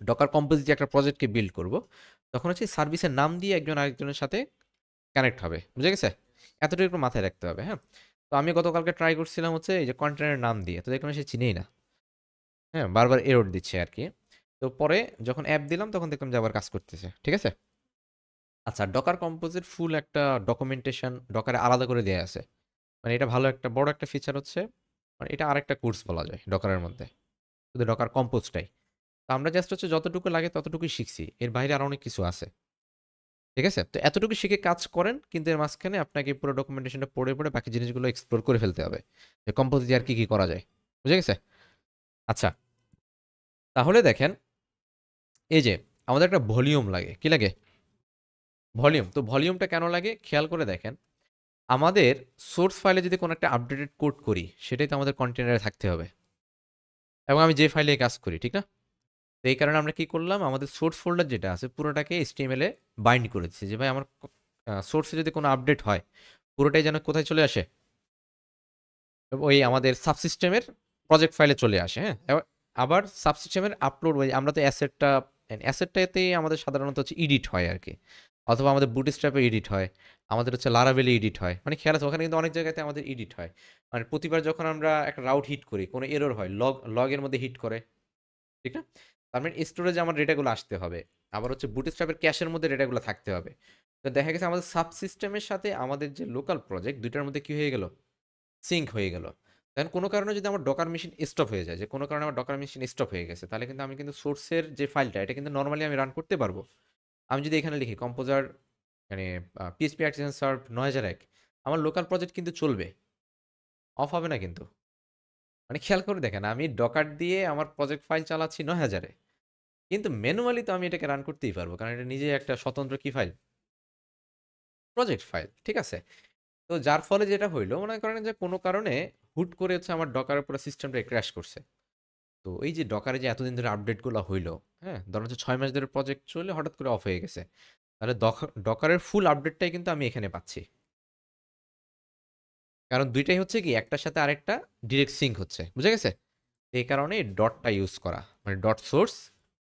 ডকার কম্পোজ দিয়ে একটা প্রজেক্টকে বিল্ড করব, তখন হচ্ছে সার্ভিসের নাম দিয়ে একজন আরেকজনের সাথে কানেক্ট হবে, বুঝে গেছে? এতটুকু একটু মাথায় রাখতে হবে, হ্যাঁ। তো আমি গতকালকে ট্রাই করছিলাম হচ্ছে এই যে কন্টেনারের নাম দিয়ে, তো দেখলাম সে চিনেই না, হ্যাঁ, বারবার এরর দিচ্ছে আর কি। তো পরে যখন অ্যাপ দিলাম তখন দেখলাম যে আবার কাজ করতেছে, ঠিক আছে? আচ্ছা, ডকার কম্পোজের ফুল একটা ডকুমেন্টেশন ডকারে আলাদা করে দেয়া আছে, মানে এটা ভালো একটা বড় একটা ফিচার হচ্ছে, মানে এটা আরেকটা কোর্স বলা যায় ডকারের মধ্যে, শুধু ডকার কম্পোজটাই। তো আমরা জাস্ট হচ্ছে যতটুকু লাগে ততটুকুই শিখছি, এর বাইরে আরো অনেক কিছু আছে, ঠিক আছে? তো এতটুকু শিখে কাজ করেন, কিন্তু এর মাঝখানে আপনাকে পুরো ডকুমেন্টেশনটা পড়ে পড়ে বাকি জিনিসগুলো এক্সপ্লোর করে ফেলতে হবে, যে কম্পোজ দিয়ে আর কি কি করা যায়, বুঝে গেছে? আচ্ছা, তাহলে দেখেন এই যে আমাদের একটা ভলিউম লাগে, কি লাগে, ভলিউম। তো ভলিউমটা কেন লাগে খেয়াল করে দেখেন, আমাদের সোর্স ফাইলে যদি কোনো একটা আপডেটেড কোড করি সেটাই তো আমাদের কন্টেনারে থাকতে হবে, এবং আমি যে ফাইলে কাজ করি, ঠিক না? তো এই কারণে আমরা কি করলাম, আমাদের সোর্স ফোল্ডার যেটা আছে পুরোটাকে এইচটিএমএল এ বাইন্ড করে দিচ্ছি, যে ভাই আমার সোর্সে যদি কোনো আপডেট হয় পুরোটাই যেন কোথায় চলে আসে, ওই আমাদের সাবসিস্টেমের প্রজেক্ট ফাইলে চলে আসে, হ্যাঁ। আবার সাবসিস্টেমের আপলোড, ওই আমরা তো অ্যাসেটটাতেই আমাদের সাধারণত হচ্ছে এডিট হয় আর কি, অথবা আমাদের বুটস্ট্র্যাপে এডিট হয়, আমাদের হচ্ছে লারাভেলে এডিট হয়, মানে খেয়াল আছে ওখানে কিন্তু অনেক জায়গাতে আমাদের এডিট হয়। মানে প্রতিবার যখন আমরা একটা রাউট হিট করি কোনো এরর হয়, লগের মধ্যে হিট করে, ঠিক না? তার মানে স্টোরেজে আমার ডেটাগুলো আসতে হবে, আবার হচ্ছে বুটস্ট্র্যাপের ক্যাশের মধ্যে ডেটাগুলো থাকতে হবে। তো দেখা গেছে আমাদের সাবসিস্টেমের সাথে আমাদের যে লোকাল প্রজেক্ট দুইটার মধ্যে কি হয়ে গেল, সিঙ্ক হয়ে গেল। দেন কোনো কারণে যদি আমার ডকার মেশিন স্টপ হয়ে যায়, যে কোনো কারণে আমার ডকার মেশিন স্টপ হয়ে গেছে, তাহলে কিন্তু আমি কিন্তু সোর্সের যে ফাইলটা এটা কিন্তু নর্মালি আমি রান করতে পারবো। আমি যদি এখানে লিখি কম্পোজার মানে পিএইচপি আর্টিসান সার্ভ 9001, আমার লোকাল প্রজেক্ট কিন্তু চলবে, অফ হবে না কিন্তু। মানে খেয়াল করে দেখেন, আমি ডকার দিয়ে আমার প্রজেক্ট ফাইল চালাচ্ছি 9000-এ, কিন্তু ম্যানুয়ালি তো আমি এটাকে রান করতেই পারবো, কারণ এটা নিজে একটা স্বতন্ত্র কি ফাইল, প্রজেক্ট ফাইল, ঠিক আছে? তো যার ফলে যেটা হইলো, মনে করেন যে কোনো কারণে হুট করে হচ্ছে আমার ডকারের পুরো সিস্টেমটা ক্র্যাশ করছে। তো এই যে ডকারে যে এতদিন ধরে আপডেটগুলো হইলো, হ্যাঁ, ধরুন হচ্ছে 6 মাস ধরে প্রজেক্ট চলে হঠাৎ করে অফ হয়ে গেছে, তাহলে ডকারের ফুল আপডেটটাই কিন্তু আমি এখানে পাচ্ছি। কারণ দুইটাই হচ্ছে কি একটার সাথে আরেকটা ডিরেক্ট সিঙ্ক হচ্ছে, বুঝে গেছে? এই কারণে ডটটা ইউজ করা, মানে ডট সোর্স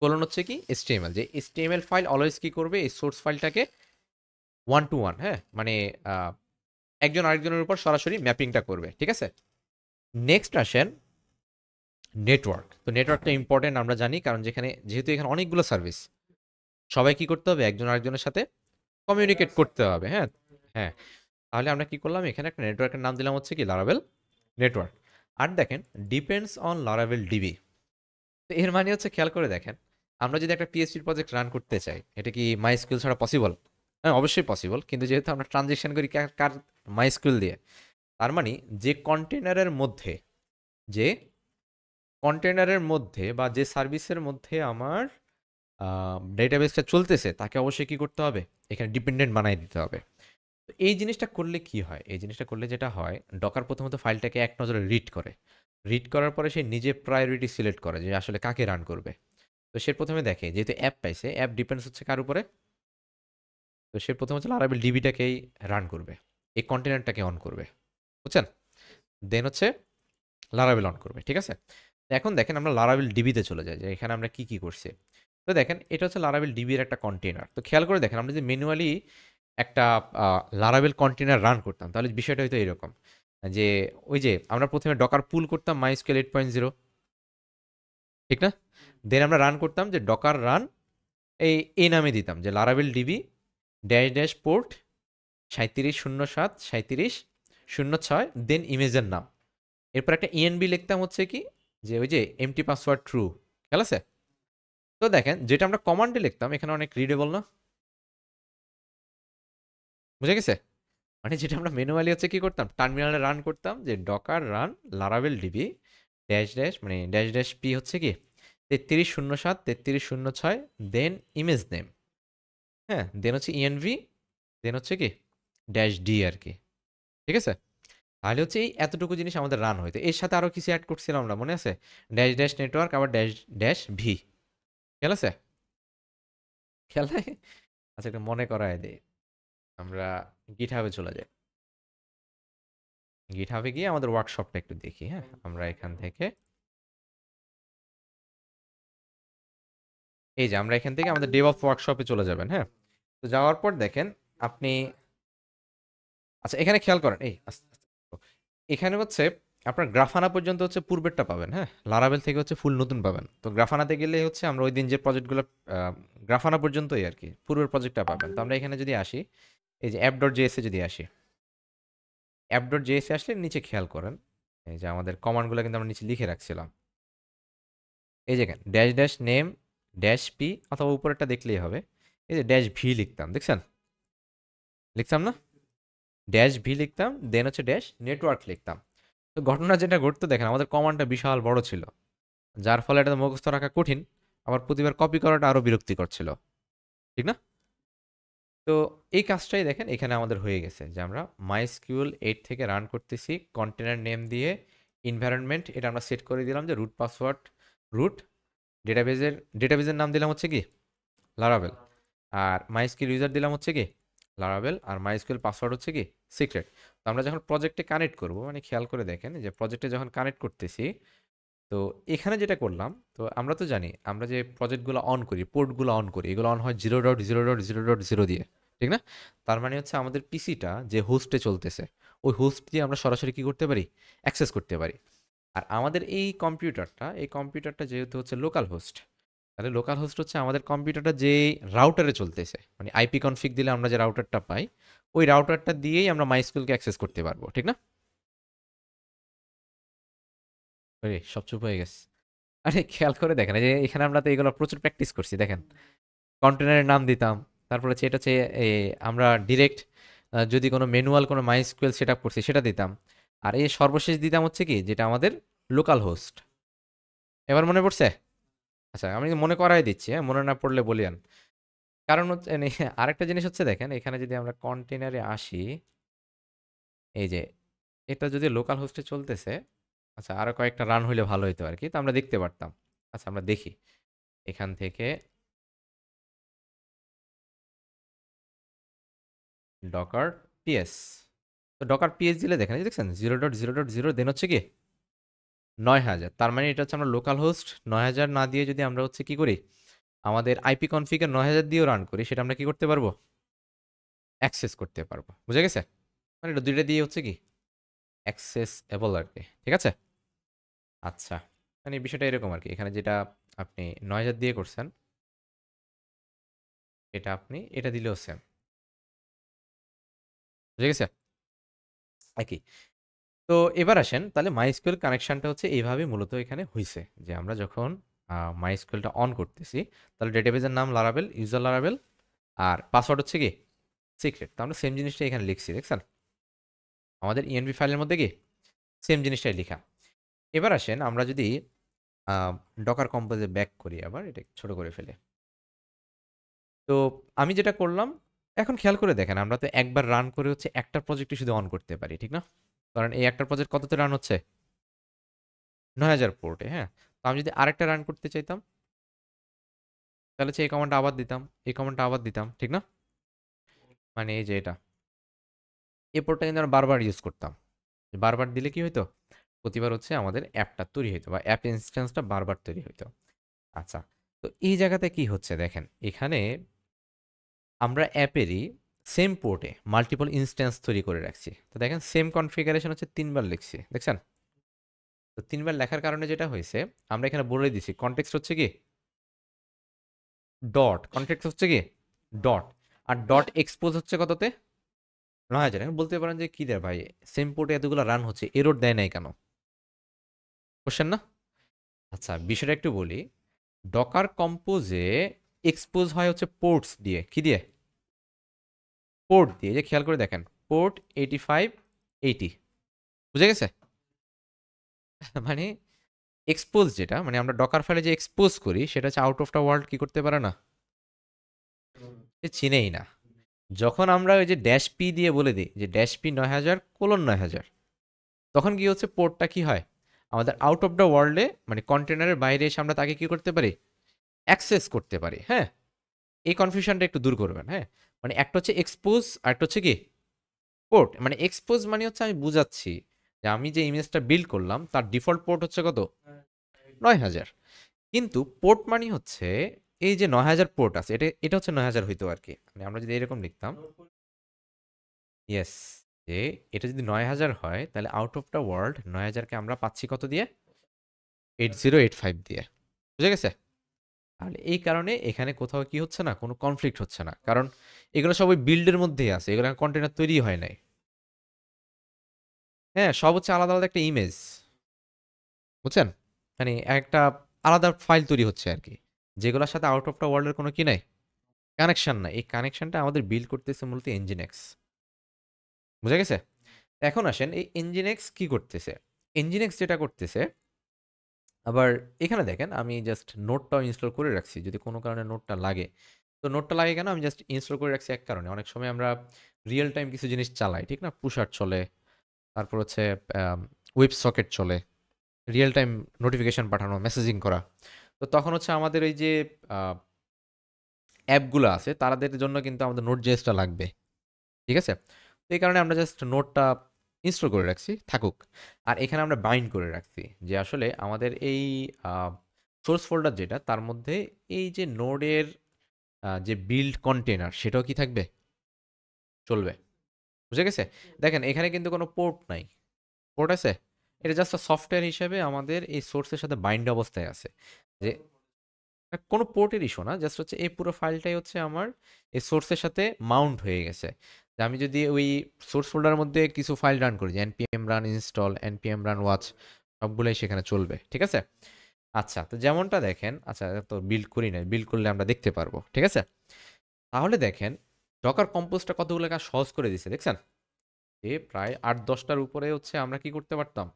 কোলন হচ্ছে কি এসটিএমএল, যে এসটিএমএল ফাইল অলওয়েজ কি করবে, এই সোর্স ফাইলটাকে ওয়ান টু ওয়ান, হ্যাঁ, মানে একজন আরেকজনের উপর সরাসরি ম্যাপিংটা করবে, ঠিক আছে? নেক্সট আসেন নেটওয়ার্ক। তো নেটওয়ার্কটা ইম্পর্টেন্ট আমরা জানি, কারণ যেহেতু এখানে অনেকগুলো সার্ভিস, সবাই কি করতে হবে, একজন আরেকজনের সাথে কমিউনিকেট করতে হবে, হ্যাঁ। হ্যাঁ, তাহলে আমরা কি করলাম, এখানে একটা নেটওয়ার্কের নাম দিলাম হচ্ছে কি লারাভেল নেটওয়ার্ক। আর দেখেন ডিপেন্ডস অন লারাভেল ডিবি। তো এর মানে হচ্ছে, খেয়াল করে দেখেন, আমরা যদি একটা পিএইচপি প্রজেক্ট রান করতে চাই, এটা কি মাইস্কুয়েল ছাড়া পসিবল? হ্যাঁ, অবশ্যই পসিবল, কিন্তু যেহেতু আমরা ট্রানজেকশন করি কার মাইস্কুয়েল দিয়ে, তার মানে যে কন্টেনারের মধ্যে যে কন্টেনারের মধ্যে বা যে সার্ভিসের মধ্যে আমার ডেটাবেসটা চলতেছে, তাকে অবশ্যই কি করতে হবে, এখানে ডিপেন্ডেন্ট বানাই দিতে হবে। তো এই জিনিসটা করলে কি হয়, এই জিনিসটা করলে যেটা হয়, ডকার প্রথমত ফাইলটাকে এক নজরে রিড করে, রিড করার পরে সে নিজে প্রায়োরিটি সিলেক্ট করে যে আসলে কাকে রান করবে। তো সে প্রথমে দেখে যেহেতু অ্যাপ পাইছে, অ্যাপ ডিপেন্ডস হচ্ছে কার উপরে, তো সে প্রথমে হচ্ছে লারাবেল ডিবিটাকেই রান করবে, এই কন্টেনারটাকে অন করবে, বুঝছেন? দেন হচ্ছে লারাবেল অন করবে, ঠিক আছে? তো এখন দেখেন আমরা লারাবেল ডিবিতে চলে যাই, যে এখানে আমরা কি কি করছি। তো দেখেন এটা হচ্ছে লারাবেল ডিবির একটা কন্টেনার। তো খেয়াল করে দেখেন, আমরা যদি ম্যানুয়ালি একটা লারাবেল কন্টেনার রান করতাম, তাহলে বিষয়টা হয়তো এরকম, যে ওই যে আমরা প্রথমে ডকার পুল করতাম মাইস্কুয়েল 8.0, ঠিক না? দেন আমরা রান করতাম যে ডকার রান, এই নামে দিতাম যে লারাবেল ডিবি ড্যাশ ড্যাশ পোর্ট 3707 3706, দেন ইমেজের নাম, এরপর একটা ইএনবি লিখতাম হচ্ছে কি, যে ওই যে এমটি পাসওয়ার্ড ট্রু, খেয়াল আছে? তো দেখেন যেটা আমরা কমান্ডে লিখতাম এখানে অনেক রিডেবল না, বুঝে গেছে? মানে যেটা আমরা ম্যানুয়ালি হচ্ছে কি করতাম, টার্মিনালে রান করতাম যে ডকার রান লারাবেল ডিবি ড্যাশ ড্যাশ, মানে ড্যাশ ড্যাশ পি হচ্ছে কি 3307 3306, দেন ইমেজ নেম, হ্যাঁ, দেন হচ্ছে ইএনভি, দেন হচ্ছে কি ড্যাশ ডি আর কি, ঠিক আছে? তাহলে হচ্ছে এই এতটুকু জিনিস আমাদের রান হইতো, এর সাথে আরো কিছু অ্যাড করছিলাম আমরা, মনে আছে? ড্যাশ ড্যাশ নেটওয়ার্ক, আবার ড্যাশ ড্যাশ ভি, খেয়াল আছে? খেয়াল নাই? আচ্ছা, একটা মনে করায় দেই, আমরা গিটহাবে চলে যাই, গিটহাবে গিয়ে আমাদের ওয়ার্কশপটা একটু দেখি, হ্যাঁ, আমরা এখান থেকে এই যে আমরা এখান থেকে আমাদের ডেভঅপস ওয়ার্কশপে চলে যাবেন, হ্যাঁ। তো যাওয়ার পর দেখেন আপনি, আচ্ছা এখানে খেয়াল করেন, এই আস্তে আস্তে, এখানে হচ্ছে আপনার গ্রাফানা পর্যন্ত হচ্ছে পূর্বেরটা পাবেন, হ্যাঁ, লারাবেল থেকে হচ্ছে ফুল নতুন পাবেন। তো গ্রাফানাতে গেলে হচ্ছে আমরা ওই দিন যে প্রজেক্টগুলো গ্রাফানা পর্যন্তই আর কি পূর্বের প্রজেক্টটা পাবেন। তো আমরা এখানে যদি আসি, এই যে অ্যাপ ডট জেএসে যদি আসি, অ্যাপ ডট জেএসে আসলে নিচে খেয়াল করেন, এই যে আমাদের কমান্ডগুলো কিন্তু আমরা নিচে লিখে রাখছিলাম, এই যে dash dash name dash P, অথবা উপরেরটা দেখলেই হবে, এই যে ড্যাশ ভি লিখতাম, দেখছেন? লিখতাম না, ড্যাশ ভি লিখতাম, দেন হচ্ছে ড্যাশ নেটওয়ার্ক লিখতাম। তো ঘটনা যেটা ঘটতো দেখেন, আমাদের কমান্ডটা বিশাল বড় ছিল, যার ফলে এটা মুখস্থ রাখা কঠিন, আবার প্রতিবার কপি করাটা আরো বিরক্তিকর ছিল, ঠিক না? তো এই কাজটাই দেখেন এখানে আমাদের হয়ে গেছে, যে আমরা মাইস্কিউএল 8 থেকে রান করতেছি, কন্টেনার নেম দিয়ে এনভায়রনমেন্ট এটা আমরা সেট করে দিলাম যে রুট পাসওয়ার্ড রুট, ডেটাবেজের নাম দিলাম হচ্ছে কি লারাভেল, আর মাইস্কিউএল ইউজার দিলাম হচ্ছে কি লারাভেল, আর মাইস্কিউএল পাসওয়ার্ড হচ্ছে কি সিক্রেট। তো আমরা যখন প্রজেক্টে কানেক্ট করব, মানে খেয়াল করে দেখেন যে প্রজেক্টে যখন কানেক্ট করতেছি, তো এখানে যেটা করলাম, তো আমরা তো জানি আমরা যে প্রজেক্টগুলো অন করি, পোর্টগুলো অন করি, এগুলো অন হয় 0.0.0.0 দিয়ে, ঠিক না? তার মানে হচ্ছে আমাদের পিসিটা যে হোস্টে চলতেছে, ওই হোস্ট দিয়ে আমরা সরাসরি কি করতে পারি, অ্যাক্সেস করতে পারি। আর আমাদের এই কম্পিউটারটা যেহেতু হচ্ছে লোকাল হোস্ট, তাহলে লোকাল হোস্ট হচ্ছে আমাদের কম্পিউটারটা যে রাউটারে চলতেছে, মানে আইপি কনফিগ দিলে আমরা যে রাউটারটা পাই, ওই রাউটারটা দিয়েই আমরা মাইস্কুলকে অ্যাক্সেস করতে পারবো, ঠিক না? আরে সব চুপ হয়ে গেছে। আরে খেয়াল করে দেখেন, এই যে এখানে আমরা তো এগুলো প্রচুর প্র্যাকটিস করছি দেখেন। কন্টেনারের নাম দিতাম, তারপর হচ্ছে এটা হচ্ছে আমরা ডিরেক্ট যদি কোনো ম্যানুয়াল কোনো মাইস্কুয়েল সেট আপ করছি সেটা দিতাম। আর এই সর্বশেষ দিতাম হচ্ছে কি, যেটা আমাদের লোকাল হোস্ট। এবার মনে পড়ছে? আচ্ছা আমি মনে করাই দিচ্ছি, হ্যাঁ, মনে না পড়লে বলিয়ান। কারণ হচ্ছে আরেকটা জিনিস হচ্ছে দেখেন, এখানে যদি আমরা কন্টেনারে আসি, এই যে এটা যদি লোকাল হোস্টে চলতেছে, আচ্ছা আরো কয়েকটা রান হইলে ভালো হইতো আর কি, তো আমরা দেখতে পারতাম। আচ্ছা আমরা দেখি এখান থেকে ডকার পিএস। তো ডকার পিএস দিলে দেখেন, এই যে দেখছেন 0.0.0 দেন হচ্ছে কি 9000। তার মানে এটা হচ্ছে আমরা লোকাল হোস্ট 9000 না দিয়ে যদি আমরা হচ্ছে কি করি, আমাদের আইপি কনফিগার 9000 দিয়েও রান করি, সেটা আমরা কি করতে পারবো, অ্যাক্সেস করতে পারবো। বুঝে গেছে? মানে এটা দুইটা দিয়ে হচ্ছে কি অ্যাক্সেসেবল আর কি, ঠিক আছে? আচ্ছা, মানে বিষয়টা এরকম আর কি, এখানে যেটা আপনি 9000 দিয়ে করছেন, এটা আপনি এটা দিলেও সেম। বুঝে গেছে? একই। তো এবার আসেন তাহলে মাইস্কুয়েল কানেকশনটা হচ্ছে এইভাবে মূলত এখানে হইছে, যে আমরা যখন মাইস্কুয়েলটা অন করতেছি, তাহলে ডেটাবেজের নাম লারাবেল, ইউজার লারাবেল, আর পাসওয়ার্ড হচ্ছে কি সিক্রেট। তো আমরা সেম জিনিসটা এখানে লিখছি, দেখছেন আমাদের ইএনভি ফাইলের মধ্যে কি সেম জিনিসটাই লেখা। এবার আসেন আমরা যদি ডকার কম্পোজে ব্যাক করি, আবার এটা ছোট করে ফেলে। তো আমি যেটা করলাম, এখন খেয়াল করে দেখেন, আমরা তো একবার রান করে হচ্ছে একটা প্রজেক্টই শুধু অন করতে পারি, ঠিক না? কারণ এই একটা প্রজেক্ট কততে রান হচ্ছে, 9000 পোর্টে, হ্যাঁ। তো আমি যদি আরেকটা রান করতে চাইতাম, তাহলে হচ্ছে এই কমান্ডটা আবার দিতাম, এই কমান্ডটা আবার দিতাম, ঠিক না? মানে এই যে এটা, এই পোর্টটা কিন্তু আমরা বারবার ইউজ করতাম। বারবার দিলে কি হইতো, প্রতিবার হচ্ছে আমাদের অ্যাপটা তৈরি হইতো, বা অ্যাপ ইনস্ট্যান্সটা বারবার তৈরি হইতো। আচ্ছা, তো এই জায়গাতে কি হচ্ছে দেখেন, এখানে আমরা অ্যাপেরই সেম পোর্টে মাল্টিপল ইনস্ট্যান্স তৈরি করে রাখছি। তো দেখেন সেম কনফিগারেশন হচ্ছে 3বার লিখছি, দেখছেন? তো 3বার লেখার কারণে যেটা হয়েছে, আমরা এখানে বলে দিছি কনটেক্সট হচ্ছে কি ডট, কনটেক্সট হচ্ছে কি ডট, আর ডট এক্সপোজ হচ্ছে কততে, 9000। এখন বলতে পারেন যে কি রে ভাই, সেম পোর্টে এতগুলো রান হচ্ছে, এরর দেয় নাই কেন, কোশ্চেন না? আচ্ছা বিষয়টা একটু বলি, ডকার কম্পোজে এক্সপোজ হয় হচ্ছে পোর্টস দিয়ে, কি দিয়ে, পোর্ট দিয়ে। যে খেয়াল করে দেখেন, পোর্ট 8580, বুঝে গেছে? মানে এক্সপোজ যেটা, মানে আমরা ডকার ফাইলে যে এক্সপোজ করি, সেটা হচ্ছে আউট অফ দ্য ওয়ার্ল্ড কি করতে পারে না, সে চিনেই না। যখন আমরা ওই যে ড্যাশ পি দিয়ে বলে দিই যে ড্যাশ পি 9000:9000, তখন কি হচ্ছে, পোর্টটা কি হয়, আমাদের আউট অফ দ্য ওয়ার্ল্ডে, মানে কন্টেনারের বাইরে এসে আমরা তাকে কি করতে পারি, অ্যাক্সেস করতে পারি, হ্যাঁ। এই কনফিউশনটা একটু দূর করবেন, হ্যাঁ। মানে একটা হচ্ছে এক্সপোজ আর একটা হচ্ছে কি পোর্ট। মানে এক্সপোজ মানে হচ্ছে আমি বুঝাচ্ছি যে আমি যে ইমেজটা বিল্ড করলাম তার ডিফল্ট পোর্ট হচ্ছে কত, 9000। কিন্তু পোর্ট মানে হচ্ছে এই যে 9000 পোর্ট আছে, এটা এটা হচ্ছে 9000 হইতো আর কি। মানে আমরা যদি এরকম লিখতাম, ইয়েস, যে এটা যদি 9000 হয়, তাহলে আউট অফ দ্য ওয়ার্ল্ড 9000কে আমরা পাচ্ছি কত দিয়ে, 8085 দিয়ে। বুঝে গেছে? তাহলে এই কারণে এখানে কোথাও কি হচ্ছে না, কোনো কনফ্লিক্ট হচ্ছে না, কারণ এগুলো সব ওই বিল্ডের মধ্যেই আছে, এগুলো কন্টেনার তৈরি হয় নাই। হ্যাঁ, সব হচ্ছে আলাদা আলাদা একটা ইমেজ, বুঝছেন? মানে একটা আলাদা ফাইল তৈরি হচ্ছে আর কি, যেগুলোর সাথে আউট অফ দ্য ওয়ার্ল্ডের কোনো কি নাই, কানেকশন নাই। এই কানেকশনটা আমাদের বিল্ড করতেছে মূলত এনজিনেক্স। বুঝা গেছে? এখন আসেন এই এনজিনেক্স কি করতেছে, এনজিনেক্স যেটা করতেছে, আবার এখানে দেখেন আমি জাস্ট নোটটাও ইনস্টল করে রাখছি যদি কোনো কারণে নোটটা লাগে। তো নোটটা লাগে কেন, আমি জাস্ট ইনস্টল করে রাখছি এক কারণে, অনেক সময় আমরা রিয়েল টাইম কিছু জিনিস চালাই, ঠিক না, পুশার চলে, তারপর হচ্ছে ওয়েব সকেট চলে, রিয়েল টাইম নোটিফিকেশন পাঠানো, মেসেজিং করা। তো তখন হচ্ছে আমাদের এই যে অ্যাপগুলো আছে তাদের জন্য কিন্তু আমাদের নোট জেএসটা লাগবে, ঠিক আছে? তো এই কারণে আমরা জাস্ট নোটটা ইনস্টল করে রাখছি থাকুক। আর এখানে আমরা বাইন্ড করে রাখছি যে আসলে আমাদের এই সোর্স ফোল্ডার যেটা, তার মধ্যে এই যে নোডের যে বিল্ড কন্টেনার সেটাও কি থাকবে, চলবে। বুঝে গেছে? দেখেন এখানে কিন্তু কোনো পোর্ট নাই, পোর্ট আছে, এটা জাস্ট সফটওয়্যার হিসেবে আমাদের এই সোর্সের সাথে বাইন্ড অবস্থায় আছে। যে কোনো পোর্টের ইস্যু না, জাস্ট হচ্ছে এই পুরো ফাইলটাই হচ্ছে আমার এই সোর্সের সাথে মাউন্ট হয়ে গেছে। যে আমি যদি ওই সোর্স ফোল্ডারের মধ্যে কিছু ফাইল রান করি, যে npm run install, npm run watch, সবগুলাই সেখানে চলবে, ঠিক আছে? আচ্ছা, তো যেমনটা দেখেন, আচ্ছা তো বিল্ড করি নাই, বিল্ড করলে আমরা দেখতে পারবো, ঠিক আছে? তাহলে দেখেন ডকার কম্পোজটা কতগুলো কাজ সহজ করে দিছে, দেখছেন? যে প্রায় 8-10টার উপরে হচ্ছে আমরা কি করতে পারতাম,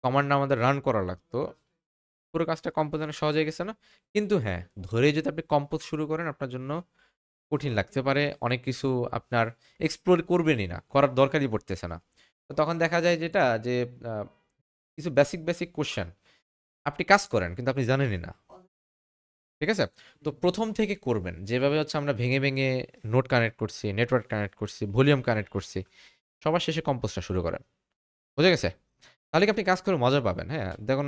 কমান্ড আমাদের রান করা লাগতো, পুরো কাজটা কম্পোজ অনেক সহজ হয়ে গেছে না? কিন্তু হ্যাঁ, ধরে যদি আপনি কম্পোজ শুরু করেন আপনার জন্য কঠিন লাগতে পারে, অনেক কিছু আপনার এক্সপ্লোর করবেনই না, করার দরকারই পড়তেছে না। তো তখন দেখা যায় যেটা যে আহ, কিছু বেসিক বেসিক কোশ্চেন আপনি কাজ করেন কিন্তু আপনি জানেনই না, ঠিক আছে? তো প্রথম থেকে করবেন যেভাবে হচ্ছে আমরা ভেঙে ভেঙে নোট কানেক্ট করছি, নেটওয়ার্ক কানেক্ট করছি, ভলিউম কানেক্ট করছি, সবার শেষে কম্পোজটা শুরু করেন। বুঝে গেছে? তাহলে কি আপনি কাজ করে মজা পাবেন। হ্যাঁ, দেখুন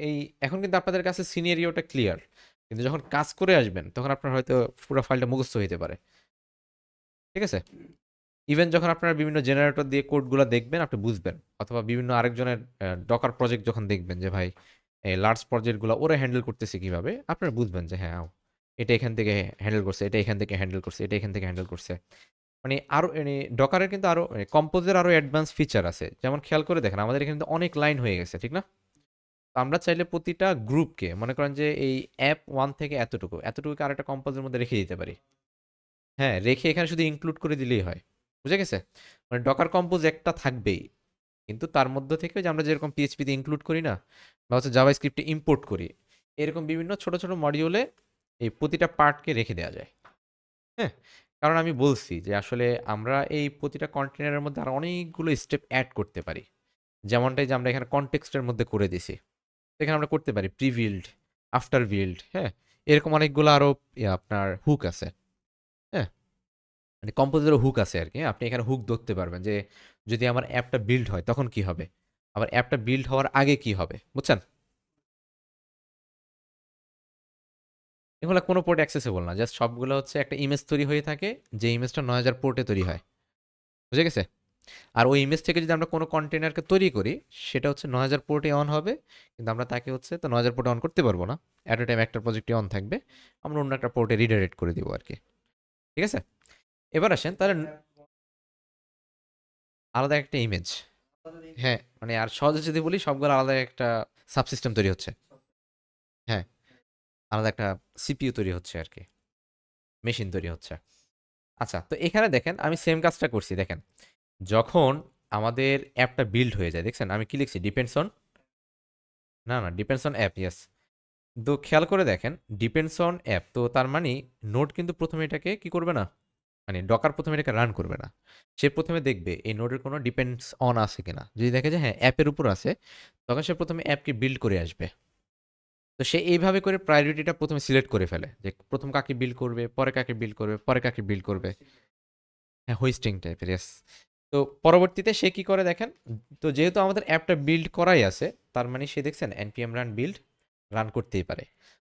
এই এখন কিন্তু আপনাদের কাছে সিনারিওটা ক্লিয়ার, কিন্তু যখন কাজ করে আসবেন তখন আপনার হয়তো পুরো ফাইলটা মুখস্থ হইতে পারে, ঠিক আছে? ইভেন যখন আপনারা বিভিন্ন জেনারেটর দিয়ে কোডগুলো দেখবেন আপনি বুঝবেন, অথবা বিভিন্ন আরেকজনের ডকার প্রজেক্ট যখন দেখবেন যে ভাই এই লার্জ প্রজেক্টগুলো ওরা হ্যান্ডেল করতেছে কিভাবে, আপনারা বুঝবেন যে হ্যাঁ এটা এখান থেকে হ্যান্ডেল করছে, এটা এখান থেকে হ্যান্ডেল করছে, এটা এখান থেকে হ্যান্ডেল করছে। মানে আরো মানে ডকারের কিন্তু আরো কম্পোজের আরো অ্যাডভান্স ফিচার আছে, যেমন খেয়াল করে দেখেন আমাদের এখানে কিন্তু অনেক লাইন হয়ে গেছে, ঠিক না? তো আমরা চাইলে প্রতিটা গ্রুপকে মনে করেন যে এই অ্যাপ ওয়ান থেকে এতটুকু এতটুকু আর একটা কম্পোজের মধ্যে রেখে দিতে পারি। হ্যাঁ, রেখে এখানে শুধু ইনক্লুড করে দিলেই হয়। বুঝে গেছে? মানে ডকার কম্পোজ একটা থাকবেই, কিন্তু তার মধ্যে থেকে যে আমরা যেরকম পিএইচপিতে ইনক্লুড করি না, বা হচ্ছে জাভাস্ক্রিপ্টে ইম্পোর্ট করি, এরকম বিভিন্ন ছোট ছোট মডিউলে এই প্রতিটা পার্টকে রেখে দেওয়া যায়। হ্যাঁ, কারণ আমি বলছি যে আসলে আমরা এই প্রতিটা কন্টেনারের মধ্যে আর অনেকগুলো স্টেপ অ্যাড করতে পারি, যেমনটাই যে আমরা এখানে কনটেক্সটের মধ্যে করে দিছি। এখানে আমরা করতে পারি প্রি বিল্ড, আফটার বিল্ড, হ্যাঁ, এরকম অনেকগুলো আরো আপনার হুক আছে। হ্যাঁ, মানে কম্পোজারও হুক আছে আর কি। হ্যাঁ, আপনি এখানে হুক ধরতে পারবেন যে যদি আমার অ্যাপটা বিল্ড হয় তখন কি হবে, আবার অ্যাপটা বিল্ড হওয়ার আগে কি হবে, বুঝছেন? এগুলো কোনো পোর্ট অ্যাক্সেসেবল না, জাস্ট সবগুলো হচ্ছে একটা ইমেজ তৈরি হয়ে থাকে, যে ইমেজটা 9000 পোর্টে তৈরি হয়। বুঝে গেছে? আর ওই ইমেজ থেকে যদি আমরা কোনো কন্টেনারকে তৈরি করি, সেটা হচ্ছে 9000 পোর্টে অন হবে, কিন্তু আমরা তাকে হচ্ছে তো 9000 পোর্টে অন করতে পারবো না, অ্যাট এ টাইম একটা প্রজেক্টে অন থাকবে, আমরা অন্য একটা পোর্টে রিডাইরেক্ট করে দিব আর কি, ঠিক আছে? এবার আসেন তাহলে আলাদা একটা ইমেজ। হ্যাঁ, মানে আর সহজে যদি বলি সবগুলো আলাদা একটা সাবসিস্টেম তৈরি হচ্ছে। হ্যাঁ, আলাদা একটা সিপিইউ তৈরি হচ্ছে আর কি, মেশিন তৈরি হচ্ছে। আচ্ছা, তো এখানে দেখেন আমি সেম কাজটা করছি, দেখেন যখন আমাদের অ্যাপটা বিল্ড হয়ে যায়, দেখছেন আমি কি লিখছি, ডিপেন্ডস অন, না না ডিপেন্ডস অন অ্যাপ, ইয়েস। তো খেয়াল করে দেখেন ডিপেন্ডস অন অ্যাপ, তো তার মানে নোড কিন্তু প্রথমে এটাকে কি করবে না, মানে ডকার প্রথমে এটাকে রান করবে না, সে প্রথমে দেখবে এই নোডের কোনো ডিপেন্ডস অন আছে কিনা, যদি দেখে যে হ্যাঁ অ্যাপের উপর আছে, তখন সে প্রথমে অ্যাপকে বিল্ড করে আসবে। তো সে এইভাবে করে প্রায়োরিটিটা প্রথমে সিলেক্ট করে ফেলে যে প্রথম কাকে বিল্ড করবে, পরে কাকে বিল্ড করবে, পরে কাকে বিল্ড করবে। হ্যাঁ, হোস্টিং টাইপের, ইয়েস। তো পরবর্তীতে সে কি করে দেখেন, তো যেহেতু আমাদের অ্যাপটা বিল্ড করাই আছে, তার মানে সে দেখছেন এনপিএম রান বিল্ড রান করতেই পারে।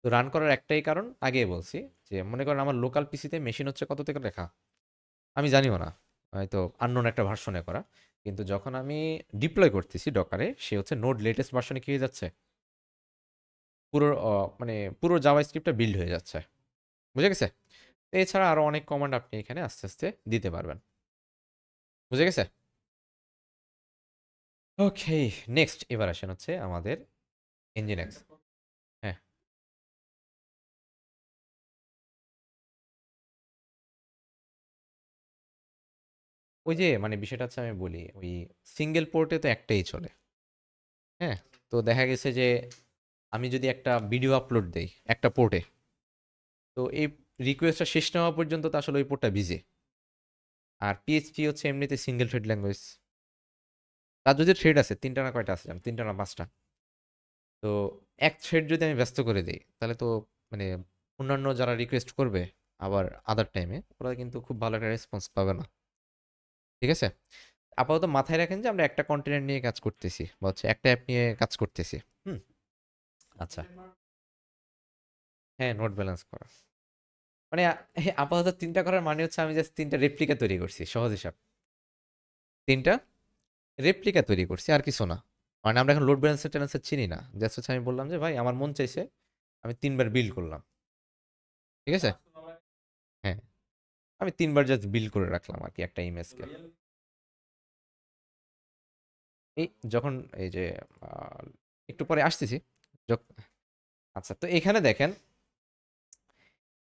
তো রান করার একটাই কারণ আগেই বলছি, যে মনে করেন আমার লোকাল পিসিতে মেশিন হচ্ছে কত থেকে লেখা আমি জানিও না, হয়তো আননোন একটা ভার্সনে করা, কিন্তু যখন আমি ডিপ্লয় করতেছি ডকারে, সে হচ্ছে নোড লেটেস্ট ভার্সনে কি হয়ে যাচ্ছে, পুরো মানে পুরো জাভা স্ক্রিপ্টটা বিল্ড হয়ে যাচ্ছে। বুঝে গেছে? তো এছাড়া আরো অনেক কমান্ড আপনি এখানে আস্তে আস্তে দিতে পারবেন। বুঝে গেছে? ওকে, নেক্সট এবার আসেন হচ্ছে আমাদের ইঞ্জিনিয়ারিং। হ্যাঁ, ওই যে মানে বিষয়টা হচ্ছে আমি বলি, ওই সিঙ্গেল পোর্টে তো একটাই চলে। হ্যাঁ, তো দেখা গেছে যে আমি যদি একটা ভিডিও আপলোড দেই একটা পোর্টে, তো এই রিকোয়েস্টটা শেষ না হওয়া পর্যন্ত তো আসলে ওই পোর্টটা ভিজে। আর পিএইচপি হচ্ছে এমনিতে সিঙ্গেল থ্রেড ল্যাঙ্গুয়েজ, তার যদি থ্রেড আছে তিনটা না কয়টা আছে জানো, তিনটা না পাঁচটা। তো এক থ্রেড যদি আমি ব্যস্ত করে দিই তাহলে তো মানে অন্যান্য যারা রিকোয়েস্ট করবে আবার আদার টাইমে, ওরা কিন্তু খুব ভালো একটা রেসপন্স পাবে না, ঠিক আছে? আপাতত মাথায় রাখেন যে আমরা একটা কন্টেন্ট নিয়ে কাজ করতেছি, বা হচ্ছে একটা অ্যাপ নিয়ে কাজ করতেছি। হুম, আচ্ছা। হ্যাঁ, নোট ব্যালেন্স করা মানে আপাতত তিনটা করার মানে হচ্ছে আমি জাস্ট তিনটা রেপ্লিকা তৈরি করছি, সহজ হিসাব। তিনটা রেপ্লিকা তৈরি করছি আর কিছু না। মানে আমরা এখন লোড ব্যালেন্সার ট্যালেন্সার চিনি না, জাস্ট হচ্ছে আমি বললাম যে ভাই আমার মন চাইছে, আমি 3বার বিল্ড করলাম, ঠিক আছে? হ্যাঁ, আমি 3বার জাস্ট বিল্ড করে রাখলাম আর কি একটা ইমেজকে। এই যখন এই যে একটু পরে আসতেছি। যখ- আচ্ছা, তো এখানে দেখেন,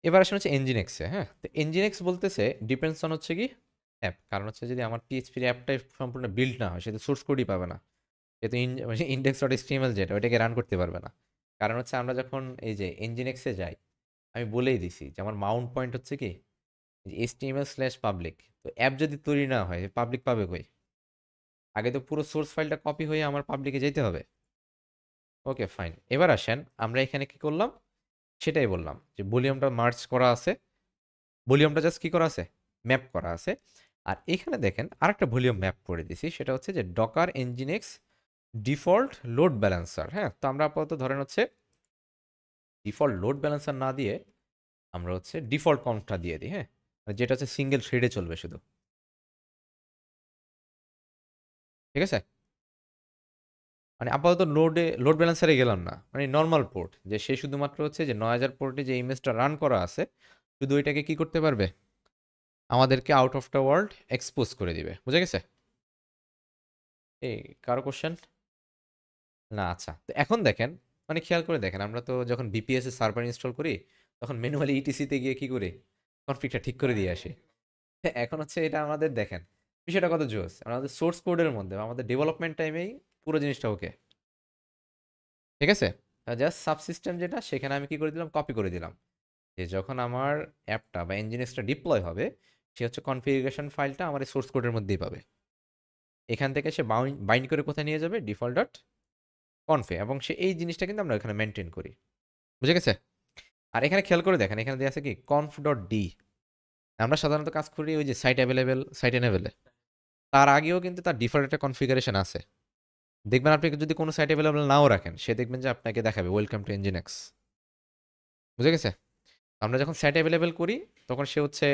এবার আসলে হচ্ছে এনজিনিক্সে। হ্যাঁ, তো এনজিনিক্স বলতেছে ডিপেন্ডস অন হচ্ছে কি অ্যাপ। কারণ হচ্ছে যদি আমার পিএইচপির অ্যাপটাই সম্পূর্ণ বিল্ড না হয়, সে তো সোর্স কোডই পাবে না। সে তো ইন্ডেক্স ডট এইচটিএমএল যেটা ওইটাকে রান করতে পারবে না। কারণ হচ্ছে আমরা যখন এই যে এনজিনিক্সে যাই, আমি বলেই দিছি যে আমার মাউন্ট পয়েন্ট হচ্ছে কি এইচটিএমএল স্ল্যাশ পাবলিক। তো অ্যাপ যদি তৈরি না হয়, পাবলিক পাবে কই? আগে তো পুরো সোর্স ফাইলটা কপি হয়ে আমার পাবলিকে যেতে হবে। ওকে ফাইন, এবার আসেন আমরা এখানে কি করলাম সেটাই বললাম, যে ভলিউমটা মার্জ করা আছে, ভলিউমটা জাস্ট কি করা আছে, ম্যাপ করা আছে। আর এখানে দেখেন আরেকটা ভলিউম ম্যাপ করে দিছি, সেটা হচ্ছে যে ডকার এনজিনিক্স ডিফল্ট লোড ব্যালেন্সার। হ্যাঁ, তো আমরা আপাতত ধরেন হচ্ছে ডিফল্ট লোড ব্যালেন্সার না দিয়ে আমরা হচ্ছে ডিফল্ট কনফটা দিয়ে দিই। হ্যাঁ, মানে যেটা হচ্ছে সিঙ্গেল থ্রেডে চলবে শুধু। ঠিক আছে, মানে আপাতত লোড ব্যালেন্সারে গেলাম না, মানে নর্মাল পোর্ট, যে সে শুধুমাত্র হচ্ছে যে 9000 পোর্টে যে ইমেজটা রান করা আছে, শুধু ওইটাকে কি করতে পারবে, আমাদেরকে out of the world expose করে দিবে। বুঝে গেছে? এই কারো কোশ্চেন? না, আচ্ছা, তো এখন দেখেন, মানে খেয়াল করে দেখেন, আমরা তো যখন বিপিএস এ সার্ভার ইনস্টল করি তখন ম্যানুয়ালি ইটিসি তে গিয়ে কি করি, কনফিগটা ঠিক করে দিয়ে আসি। এখন হচ্ছে এটা আমাদের দেখেন বিষয়টা কত জোস, আমাদের সোর্স কোডের মধ্যে বা আমাদের ডেভেলপমেন্ট টাইমেই পুরো জিনিসটা ওকে। ঠিক আছে, জাস্ট সাবসিস্টেম যেটা সেখানে আমি কি করে দিলাম, কপি করে দিলাম, যে যখন আমার অ্যাপটা বা ইঞ্জিনিয়ার্সটা ডিপ্লয় হবে, সে হচ্ছে কনফিগারেশন ফাইলটা আমার সোর্স কোডের মধ্যেই পাবে। এখান থেকে সে বাইন্ড করে কোথায় নিয়ে যাবে, ডিফল্ট ডট কনফে, এবং সে এই জিনিসটা কিন্তু আমরা এখানে মেনটেন করি। বুঝে গেছে? আর এখানে খেয়াল করে দেখেন, এখানে দেওয়া আছে কি কনফ ডট ডি। আমরা সাধারণত কাজ করি ওই যে সাইট অ্যাভেলেবেল, সাইট এনেবেলে, তার আগেও কিন্তু তার ডিফল্ট একটা কনফিগারেশন আছে। দেখবেন আপনি যদি কোনো সাইট অ্যাভেলেবেল নাও রাখেন, সে দেখবেন যে আপনাকে দেখাবে ওয়েলকাম টু ইঞ্জিনেক্স। বুঝে গেছে? আমরা যখন সাইট অ্যাভেলেবেল করি তখন সে হচ্ছে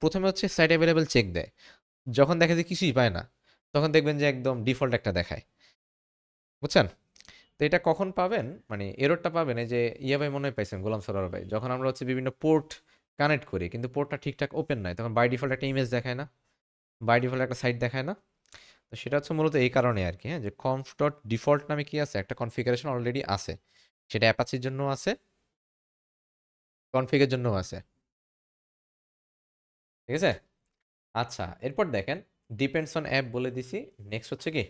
প্রথমে হচ্ছে সাইট অ্যাভেলেবেল চেক দেয়। যখন দেখে যে কিছুই পায় না, তখন দেখবেন যে একদম ডিফল্ট একটা দেখায়। বুঝছেন? তো এটা কখন পাবেন, মানে এররটা পাবেন এই যে ইয়া ভাই মনে হয় পাইছেন, গোলাম সরোয়ার ভাই, যখন আমরা হচ্ছে বিভিন্ন পোর্ট কানেক্ট করি কিন্তু পোর্টটা ঠিকঠাক ওপেন নাই, তখন বাই ডিফল্ট একটা ইমেজ দেখায় না, বাই ডিফল্ট একটা সাইট দেখায় না। তো সেটা হচ্ছে মূলত এই কারণে আর কি, হ্যাঁ, যে কনফ ডট ডিফল্ট নামে কি আছে, একটা কনফিগারেশন অলরেডি আছে। সেটা অ্যাপাচির জন্য আছে, কনফিগের জন্য আছে। ঠিক আছে, আচ্ছা, এরপর দেখেন ডিপেন্ডস অন অ্যাপ বলে দিছি। নেক্সট হচ্ছে কি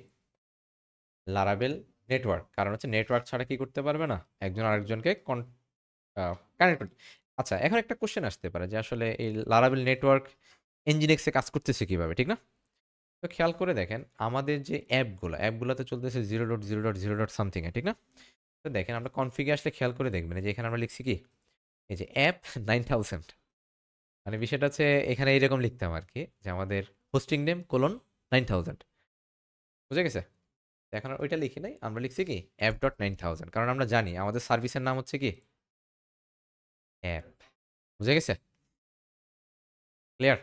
লারাবেল নেটওয়ার্ক, কারণ হচ্ছে নেটওয়ার্ক ছাড়া কি করতে পারবে না, একজন আরেকজনকে কানেক্ট করতে। আচ্ছা, এখন একটা কোশ্চেন আসতে পারে যে আসলে এই লারাবেল নেটওয়ার্ক এনজিনিক্সে কাজ করতেছে কিভাবে, ঠিক না? তো খেয়াল করে দেখেন আমাদের যে অ্যাপগুলোতে চলতেছে 0.0.0 সামথিং এ, ঠিক না? তো দেখেন আমরা কনফিগে আসলে খেয়াল করে দেখবেন যে এখানে আমরা লিখছি কি এই যে অ্যাপ 9000, মানে বিষয়টা হচ্ছে এখানে এইরকম লিখতাম আর কি, যে আমাদের হোস্টিং নেম কোলন 9000। বুঝে গেছে? তো এখন আর ওইটা লিখি নাই, আমরা লিখছি কি অ্যাপ ডট 9000, কারণ আমরা জানি আমাদের সার্ভিসের নাম হচ্ছে কি অ্যাপ। বুঝে গেছে? ক্লিয়ার?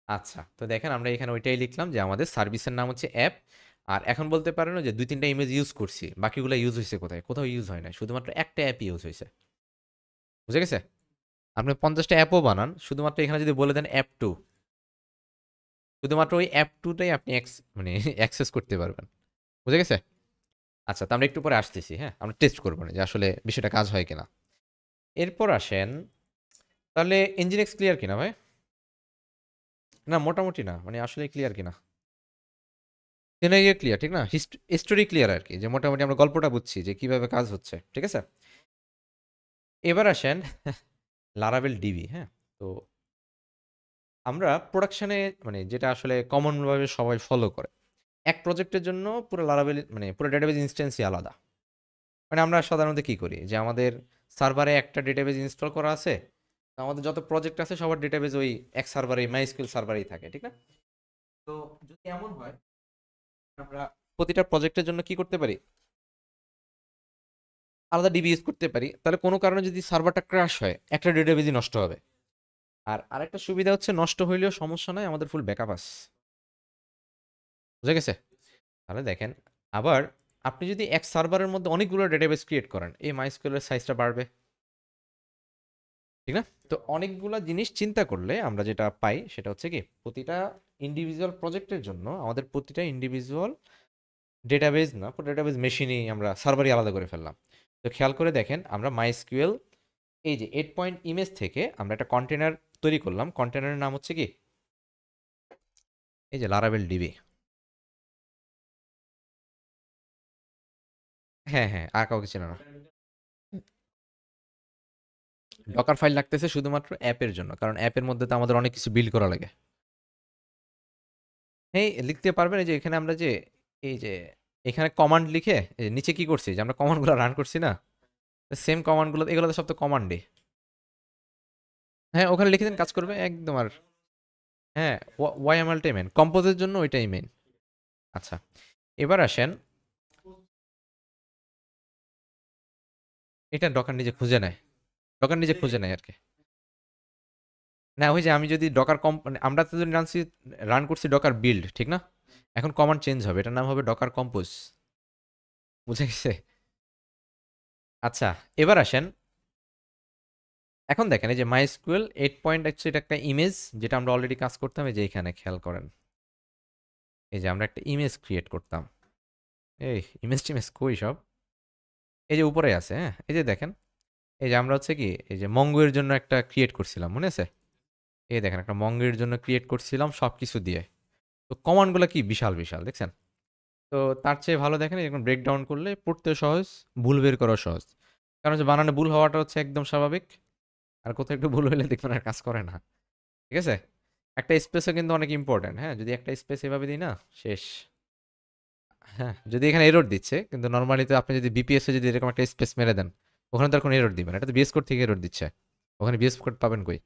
আচ্ছা, তো দেখেন আমরা এখানে ওইটাই লিখলাম যে আমাদের সার্ভিসের নাম হচ্ছে অ্যাপ। আর এখন বলতে পারেন যে দুই তিনটা ইমেজ ইউজ করছি, বাকিগুলো ইউজ হয়েছে কোথায়, কোথাও ইউজ হয় না, শুধুমাত্র একটা অ্যাপ ইউজ হয়েছে। বুঝে গেছে? আপনি 50টা অ্যাপও বানান, শুধুমাত্র এখানে যদি বলে দেন অ্যাপ টু, শুধুমাত্র ওই অ্যাপ টুটাই আপনি মানে অ্যাক্সেস করতে পারবেন। বুঝে গেছে? আচ্ছা, তো আমরা একটু পরে আসতেছি, হ্যাঁ, আমরা টেস্ট করবো না যে আসলে বিষয়টা কাজ হয় কিনা। এরপর আসেন, তাহলে ইঞ্জিনিক্স ক্লিয়ার কিনা ভাই? না মোটামুটি না, মানে আসলে ক্লিয়ার কিনা, সিনারিও ক্লিয়ার, ঠিক না, স্টোরি ক্লিয়ার আর কি, যে মোটামুটি আমরা গল্পটা বুঝছি যে কিভাবে কাজ হচ্ছে। ঠিক আছে, এবার আসেন লারাভেল ডিবি। হ্যাঁ, তো আমরা প্রোডাকশনে, মানে যেটা আসলে কমনভাবে সবাই ফলো করে, এক প্রজেক্টের জন্য পুরো লারাভেল মানে পুরো ডেটাবেজ ইনস্ট্যান্সই আলাদা। মানে আমরা সাধারণত কি করি, যে আমাদের সার্ভারে একটা ডেটাবেজ ইনস্টল করা আছে, তো আমাদের যত প্রজেক্ট আছে সবার ডেটাবেজ ওই এক সার্ভারে, মাইস্কুয়েল সার্ভারেই থাকে, ঠিক না? তো যদি এমন হয় আমরা প্রতিটা প্রজেক্টের জন্য কি করতে পারি, আলাদা ডিবি ইউজ করতে পারি, তাহলে কোনো কারণে যদি সার্ভারটা ক্র্যাশ হয় একটা ডেটাবেজই নষ্ট হবে। আর আরেকটা সুবিধা হচ্ছে নষ্ট হইলেও সমস্যা নাই, আমাদের ফুল ব্যাকআপ আছে। বুঝা গেছে? তাহলে দেখেন, আবার আপনি যদি এক সার্ভারের মধ্যে অনেকগুলো ডেটাবেস ক্রিয়েট করেন, এই মাইস্কুয়েলের সাইজটা বাড়বে, ঠিক না? তো অনেকগুলা জিনিস চিন্তা করলে আমরা যেটা পাই সেটা হচ্ছে কি প্রতিটা ইন্ডিভিজুয়াল প্রজেক্টের জন্য আমাদের প্রতিটা ইন্ডিভিজুয়াল ডেটাবেজ না, ডেটাবেজ মেশিনই আমরা সার্ভারই আলাদা করে ফেললাম। তো খেয়াল করে দেখেন আমরা মাইএসকিউএল এই যে 8 পয়েন্ট ইমেজ থেকে আমরা একটা কন্টেনার তৈরি করলাম। কন্টেনারের নাম হচ্ছে কি এই যে লারাভেল ডিবি। হ্যাঁ হ্যাঁ, আর কাউকে চেনা না। ডকার ফাইল লাগতেছে শুধুমাত্র অ্যাপের জন্য, কারণ অ্যাপের মধ্যে তো আমাদের অনেক কিছু বিল্ড করা লাগে। এই লিখতে পারবেন এই যে এখানে আমরা যে এই যে এখানে কমান্ড লিখে এই যে নিচে কি করছি যে আমরা কমান্ডগুলো রান করছি না, সেম কমান্ডগুলো এগুলো তো সব তো কমান্ডে। হ্যাঁ ওখানে লিখে দিন, কাজ করবে একদম। আর হ্যাঁ, ওয়াইএমএলটাই মেন, কম্পোজের জন্য ওইটাই মেন। আচ্ছা, এবার আসেন, এটা ডকার নিজে খুঁজে নেয়, ডকার নিজে খুঁজে নেয় আর কি। না ওই যে আমি যদি ডকার কম মানে আমরা তো যদি রান করছি ডকার বিল্ড, ঠিক না? এখন কমান্ড চেঞ্জ হবে, এটার নাম হবে ডকার কম্পোজ। বুঝে গেছে? আচ্ছা, এবার আসেন, এখন দেখেন এই যে মাইস্কুয়েল 8 পয়েন্ট হচ্ছে এটা একটা ইমেজ যেটা আমরা অলরেডি কাজ করতাম। এই যে এখানে খেয়াল করেন, এই যে আমরা একটা ইমেজ ক্রিয়েট করতাম। এই ইমেজ টিমেজ কই সব? এই যে উপরে আছে, হ্যাঁ এই যে দেখেন, এই যে আমরা হচ্ছে কি এই যে মঙ্গোয়ের জন্য একটা ক্রিয়েট করছিলাম, মনে আছে? এই দেখেন একটা মঙ্গোয়ের জন্য ক্রিয়েট করছিলাম সব কিছু দিয়ে। তো কমান্ডগুলো কি বিশাল বিশাল, দেখছেন? তো তার চেয়ে ভালো দেখেন এরকম ব্রেকডাউন করলে পড়তে সহজ, ভুল বের করা সহজ। কারণ হচ্ছে বানানে ভুল হওয়াটা হচ্ছে একদম স্বাভাবিক। আর কোথাও একটু ভুল হলে দেখবেন আর কাজ করে না। ঠিক আছে? একটা স্পেসও কিন্তু অনেক ইম্পর্ট্যান্ট। হ্যাঁ, যদি একটা স্পেস এভাবে দিই না, শেষ। হ্যাঁ, যদি এখানে এরর দিচ্ছে, কিন্তু নর্মালি তো আপনি যদি বিপিএস এ যদি এরকম একটা স্পেস মেরে দেন, ওখানে তো আর কোনো এরর দিবে না। এটা তো বিএস কোড থেকে এরর দিচ্ছে। ওখানে বিএস কোড পাবেন কই?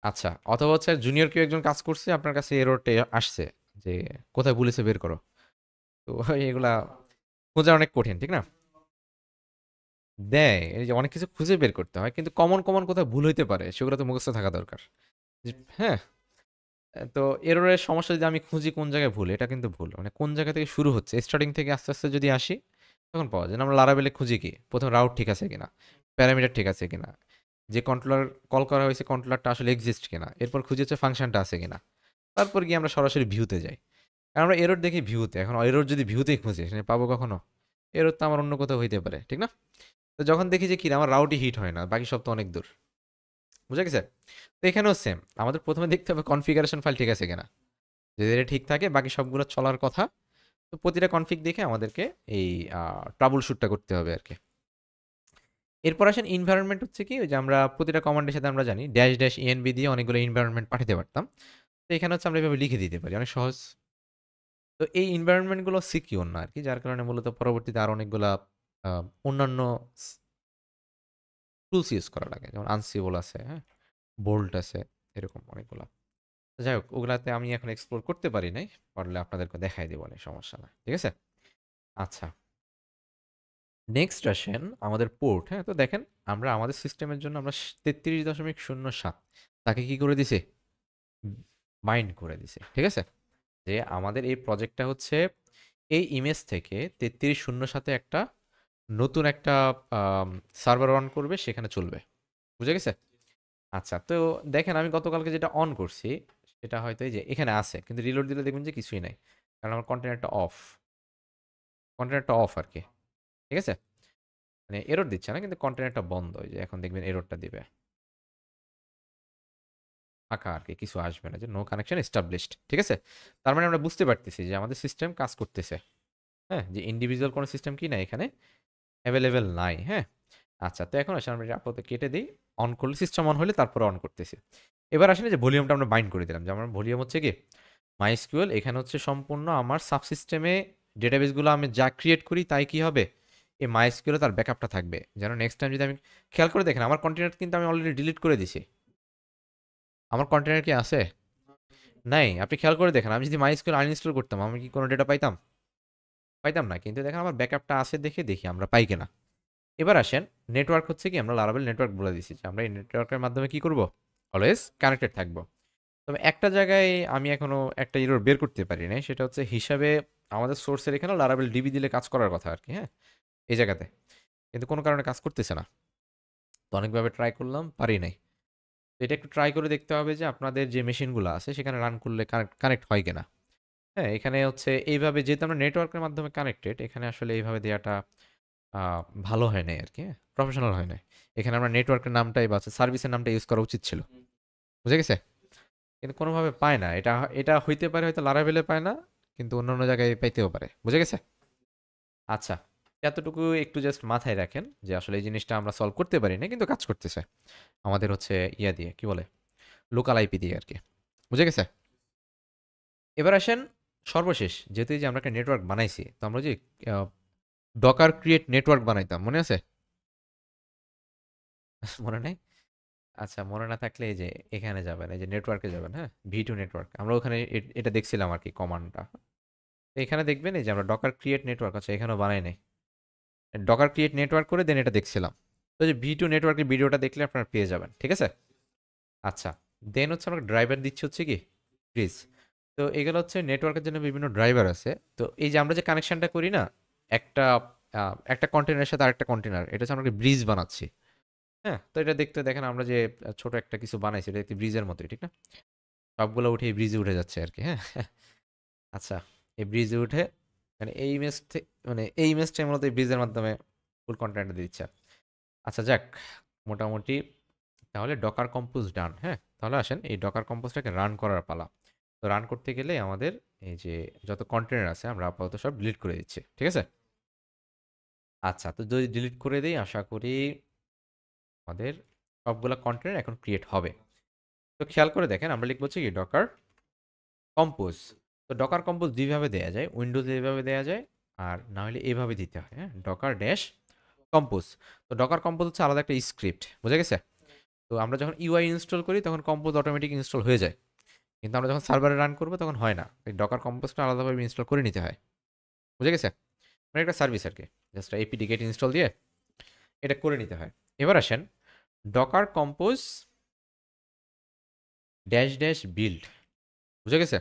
আচ্ছা, অথবা হচ্ছে জুনিয়র কেউ একজন কাজ করছে, আপনার কাছে এররটা আসছে যে কোথায় ভুল হয়েছে বের করো। তো এগুলা খোঁজা অনেক কঠিন, ঠিক না? দেয় এই যে অনেক কিছু খুঁজে বের করতে হয়, কিন্তু কমন কমন কোথায় ভুল হইতে পারে সেগুলো তো মুখস্থ থাকা দরকার। হ্যাঁ, তো এররের সমস্যা যদি আমি খুঁজি কোন জায়গায় ভুল, এটা কিন্তু ভুল মানে কোন জায়গা থেকে শুরু হচ্ছে স্টার্টিং থেকে আস্তে আস্তে যদি আসি তখন পাওয়া যায়। আমরা লারাবেলে খুঁজি কি প্রথম রাউট ঠিক আছে কিনা, প্যারামিটার ঠিক আছে কিনা, যে কন্ট্রোলার কল করা হয়েছে কন্ট্রোলারটা আসলে এক্সিস্ট কিনা, এরপর খুঁজে হচ্ছে ফাংশনটা আছে কিনা, তারপর গিয়ে আমরা সরাসরি ভিউতে যাই। কারণ আমরা এরর দেখি ভিউতে, এখন এরর যদি ভিউতেই খুঁজি সেখানে পাবো কখনো? এরর তো আমার অন্য কোথাও হইতে পারে, ঠিক না? তো যখন দেখি যে কি আমার রাউটই হিট হয় না, বাকি সব তো অনেক দূর। বুঝা গেছে? তো এখানেও সেম, আমাদের প্রথমে দেখতে হবে কনফিগারেশন ফাইল ঠিক আছে কিনা। যদি এটা ঠিক থাকে বাকি সবগুলো চলার কথা। তো প্রতিটা কনফিগ দেখে আমাদেরকে এই ট্রাবল শুটটা করতে হবে আর কি। এরপর আসেন ইনভায়রনমেন্ট, হচ্ছে কি ওই যে আমরা প্রতিটা কমান্ডের সাথে আমরা জানি ড্যাশ ড্যাশ ইএনবি দিয়ে অনেকগুলো ইনভায়রনমেন্ট পাঠাতে পারতাম। তো এখানে হচ্ছে আমরা এভাবে লিখে দিতে পারি, অনেক সহজ। তো এই এনভায়রনমেন্টগুলো সিকিউর না আর কি, যার কারণে মূলত পরবর্তীতে আরো অনেকগুলা অন্যান্য টুলস ইউজ করা লাগে, যেমন আনসিবল আছে, হ্যাঁ, বোল্ট আছে, এরকম অনেকগুলা। তো যাই হোক, ওগুলাতে আমি এখন এক্সপ্লোর করতে পারি নাই, পারলে আপনাদেরকে দেখাই দেবো, অনেক সমস্যা না, ঠিক আছে? আচ্ছা, নেক্সট আসেন আমাদের পোর্ট। হ্যাঁ, তো দেখেন আমরা আমাদের সিস্টেমের জন্য আমরা 33.07 তাকে কি করে দিছি, বাইন্ড করে দিছি, ঠিক আছে? যে আমাদের এই প্রজেক্টটা হচ্ছে এই ইমেজ থেকে 3307 একটা নতুন একটা সার্ভার অন করবে, সেখানে চলবে। বুঝে গেছে? আচ্ছা, তো দেখেন আমি গতকালকে যেটা অন করছি সেটা হয়তো এই যে এখানে আছে, কিন্তু রিলোড দিলে দেখবেন যে কিছুই নাই, কারণ আমার কন্টেনারটা অফ, কন্টেনারটা অফ আর কি। ঠিক আছে? মানে এরর দিচ্ছে না, কিন্তু কন্টেনারটা বন্ধ। এই যে এখন দেখবেন এররটা দিবে ফাঁকা আর কি, কিছু আসবে না, যে নো কানেকশন এস্টাবলিশড। ঠিক আছে? তার মানে আমরা বুঝতে পারতেছি যে আমাদের সিস্টেম কাজ করতেছে। হ্যাঁ, যে ইন্ডিভিজুয়াল কোনো সিস্টেম কি না এখানে অ্যাভেলেবেল নাই। হ্যাঁ, আচ্ছা, তো এখন আসলে আমরা এটা আপাতত কেটে দিই। অন করলে সিস্টেম অন হলে তারপরে অন করতেছি। এবার আসলে যে ভলিউমটা আমরা বাইন্ড করে দিলাম, যে আমার ভলিউম হচ্ছে কি মাইস্কিউএল, এখানে হচ্ছে সম্পূর্ণ আমার সাবসিস্টেমে ডেটাবেসগুলো আমি যা ক্রিয়েট করি তাই কি হবে, এই মাইস্কিউএলে তার ব্যাকআপটা থাকবে, যেন নেক্সট টাইম যদি আমি খেয়াল করে দেখেন আমার কন্টেনার কিন্তু আমি অলরেডি ডিলিট করে দিছি। আমার কন্টেনার কি আছে? নাই। আপনি খেয়াল করে দেখেন আমি যদি মাইস্কিউএল আনইনস্টল করতাম আমি কি কোনো ডেটা পাইতাম? পাইতাম না। কিন্তু দেখেন আমার ব্যাকআপটা আছে দেখে দেখি আমরা পাই কিনা। এবার আসেন, নেটওয়ার্ক হচ্ছে কি আমরা লারাবেল নেটওয়ার্ক বলে দিছি যে আমরা এই নেটওয়ার্কের মাধ্যমে কি করব, অলওয়েজ কানেক্টেড থাকবো। তবে একটা জায়গায় আমি এখনো একটা ইরর বের করতে পারি নাই, সেটা হচ্ছে হিসাবে আমাদের সোর্সের এখানে লারাবেল ডিবি দিলে কাজ করার কথা আর কি। হ্যাঁ, এই জায়গাতে কিন্তু কোনো কারণে কাজ করতেছে না। তো অনেকভাবে ট্রাই করলাম, পারি নাই। তো এটা একটু ট্রাই করে দেখতে হবে যে আপনাদের যে মেশিনগুলো আছে সেখানে রান করলে কানেক্ট হয় কিনা। হ্যাঁ, এখানে হচ্ছে এইভাবে যেহেতু আমরা নেটওয়ার্কের মাধ্যমে কানেক্টেড, এখানে আসলে এইভাবে দেওয়াটা আ ভালো হয় নাই আরকি, হ্যাঁ? প্রফেশনাল হয় নাই। এখানে আমরা নেটওয়ার্কের নামটাই বা সার্ভিসের নামটা ইউজ করা উচিত ছিল। বুঝা গেছে? কিন্তু কোনোভাবে পায় না। এটা হইতে পারে হয়তো Laravel এ পায় না, কিন্তু অন্যান্য জায়গায় পাইতেও পারে। বুঝা গেছে? আচ্ছা, এতটুকু একটু জাস্ট মাথায় রাখেন যে আসলে এই জিনিসটা আমরা সলভ করতে পারি না, কিন্তু কাজ করতেছে। আমাদের হচ্ছে ইয়া দিয়ে, কি বলে? লোকাল আইপি দিয়ে আরকি। বুঝা গেছে? এবার আসেন সর্বশেষ, যেহেতু এই যে আমরা একটা নেটওয়ার্ক বানাইছি, তো আমরা যে আ ডকার ক্রিয়েট নেটওয়ার্ক বানাইতাম, মনে আছে? মনে নাই? আচ্ছা, মনে না থাকলে এই যে এখানে যাবেন, এই যে নেটওয়ার্কে যাবেন, হ্যাঁ? ভি2 নেটওয়ার্ক। আমরা ওখানে এটা দেখছিলাম আরকি কমান্ডটা। তো এখানে দেখবেন এই যে আমরা ডকার ক্রিয়েট নেটওয়ার্ক আছে এখানেও বানাই নাই। ডকার ক্রিয়েট নেটওয়ার্ক করে দেন এটা দেখছিলাম। তো যে ভি2 নেটওয়ার্কের ভিডিওটা দেখলে আপনারা পেয়ে যাবেন। ঠিক আছে? আচ্ছা। দেন হচ্ছে আমরা ড্রাইভার দিচ্ছি হচ্ছে কি? ব্রিজ। তো এগুলো হচ্ছে নেটওয়ার্কের জন্য বিভিন্ন ড্রাইভার আছে। তো এই যে আমরা যে কানেকশনটা করি না? একটা একটা কন্টেনারের সাথে আরেকটা কন্টেনার। এটা হচ্ছে আমরা ব্রিজ বানাচ্ছি। হ্যাঁ? তো এটা দেখতে দেখেন আমরা যে ছোট একটা কিছু বানাইছি এটা একটি ব্রিজের মতোই, ঠিক না? সবগুলো উঠে এই ব্রিজে উঠে যাচ্ছে আরকি, হ্যাঁ? আচ্ছা, এই ব্রিজে উঠে মানে এই ইমেজটাই মূলত এই ব্রিজের মাধ্যমে ফুল কন্টেন্ট দিচ্ছে। আচ্ছা যাক, মোটামুটি তাহলে ডকার কম্পোজ ডান, হ্যাঁ? তাহলে আসেন এই ডকার কম্পোজটাকে রান করার পালা। তো রান করতে গেলে আমাদের এই যে যত কন্টেনার আছে আমরা আপাতত সব ডিলিট করে দিচ্ছি। ঠিক আছে? আচ্ছা, তো যদি ডিলিট করে দেই আশা করি আমাদের সবগুলা কন্টেনার এখন ক্রিয়েট হবে। তো খেয়াল করে দেখেন আমরা লিখব হচ্ছে কি ডকার কম্পোজ। তো ডকার কম্পোজ দুইভাবে দেয়া যায়। উইন্ডোজে এভাবে দেয়া যায় আর না হলে এভাবে দিতে হয়, হ্যাঁ? Docker dash compose. তো ডকার কম্পোজ হচ্ছে আলাদা একটা স্ক্রিপ্ট। বুঝা গেছে? তো আমরা যখন ইউআই ইনস্টল করি তখন কম্পোজ অটোমেটিক ইনস্টল হয়ে যায়। কিন্তু আমরা যখন সার্ভারে রান করব তখন হয় না। এই ডকার কম্পোজটা আলাদাভাবে ইনস্টল করে নিতে হয়। বুঝা গেছে? মানে একটা সার্ভিস আরকি। জাস্ট এপিডি গেট ইনস্টল দিয়ে এটা করে নিতে হয়। এবার আসেন Docker compose dash dash build. বুঝা গেছে?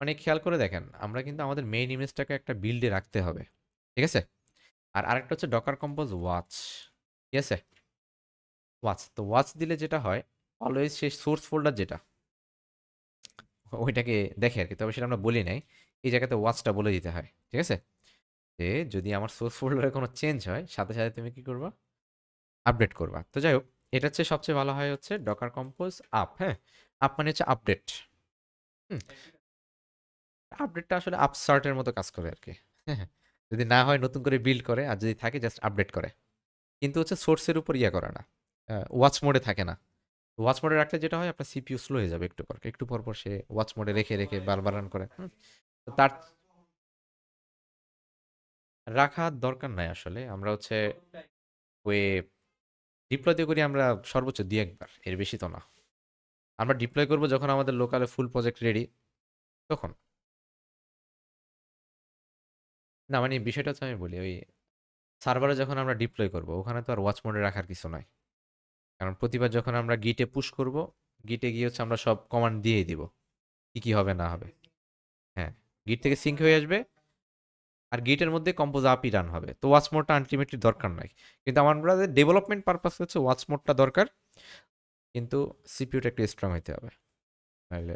মানে খেয়াল করে দেখেন আমরা কিন্তু আমাদের মেইন ইমেজটাকে একটা বিল্ডে রাখতে হবে। ঠিক আছে? আর আরেকটা হচ্ছে ডকার কম্পোজ ওয়াচ। ঠিক আছে? ওয়াচ। তো ওয়াচ দিলে যেটা হয় অলওয়েজ সেই সোর্স ফোল্ডার যেটা ওইটাকে দেখে আরকি। তবে সেটা আমরা বলি নাই। এই জায়গাতে ওয়াচটা বলে দিতে হয়। ঠিক আছে? যে যদি আমার সোর্স ফোল্ডারে কোনো চেঞ্জ হয় সাথে, সাথে তুমি কি করবা? আপডেট করবা। তো যাই হোক, এটা হচ্ছে সবচেয়ে ভালো হয় হচ্ছে ডকার কম্পোজ আপ, হ্যাঁ? আপ মানে হচ্ছে আপডেট। হুম? আপডেটটা আসলে আপসার্টের মতো কাজ করে আরকি। হ্যাঁ, হ্যাঁ। যদি না হয় নতুন করে বিল্ড করে আর যদি থাকে জাস্ট আপডেট করে। কিন্তু হচ্ছে সোর্সের উপর ইয়া করে না। ওয়াচ মোডে থাকে না। ওয়াচ মোডে রাখলে যেটা হয় আপনার সিপিইউ স্লো হয়ে যাবে একটু পর পর সে ওয়াচ মোডে রেখে রেখে বারবার রান করে। হুম? তো তার রাখার দরকার নাই আসলে। আমরা হচ্ছে ওয়ে ডিপ্লয় দিয়ে করি আমরা সর্বোচ্চ ২-১ বার। এর বেশি তো না। আমরা ডিপ্লয় করব যখন আমাদের লোকালে ফুল প্রজেক্ট রেডি তখন। না মানে বিষয়টা হচ্ছে আমি বলি ওই সার্ভারে যখন আমরা ডিপ্লয় করব ওখানে তো আর ওয়াচ মোডে রাখার কিছু নাই। কারণ প্রতিবার যখন আমরা গিটে পুশ করব, গিটে গিয়ে হচ্ছে আমরা সব কমান্ড দিয়েই দিব। কি হবে না হবে। হ্যাঁ, গিট থেকে সিঙ্ক হয়ে আসবে আর গিটের মধ্যে কম্পোজ আপই রান হবে। তো ওয়াচ মোডটা আলটিমেটলি দরকার নাই। কিন্তু আমাদের ডেভেলপমেন্ট পারপাস হচ্ছে ওয়াচ মোডটা দরকার। কিন্তু সিপিইউটা একটু স্ট্রং হইতে হবে। নাহলে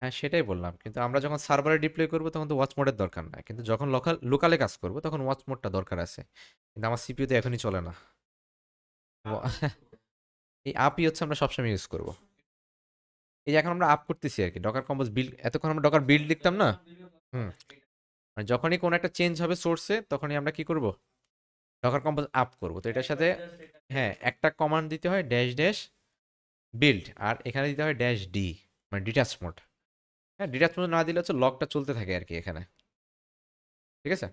হ্যাঁ, সেটাই বললাম। কিন্তু আমরা যখন সার্ভারে ডিপ্লয় করব তখন তো ওয়াচ মোডের দরকার নাই। কিন্তু যখন লোকালে কাজ করব তখন ওয়াচ মোডটা দরকার আছে। কিন্তু আমার সিপিইউতে এখনই চলে না। এই আপই হচ্ছে আমরা সবসময় ইউজ করব। এই যে এখন আমরা আপ করতেছি আরকি। ডকার কম্পোজ বিল্ড এতক্ষণ আমরা ডকার বিল্ড লিখতাম না? হুম। মানে যখনই কোনো একটা চেঞ্জ হবে সোর্সে তখনই আমরা কি করব? ডকার কম্পোজ আপ করব। তো এটার সাথে হ্যাঁ, একটা কমান্ড দিতে হয় ড্যাশ ড্যাশ বিল্ড আর এখানে দিতে হয় ড্যাশ ডি মানে ডিটাচ মোড। হ্যাঁ, ডিটাচ মোড না দিলে হচ্ছে লকটা চলতে থাকে আরকি এখানে। ঠিক আছে?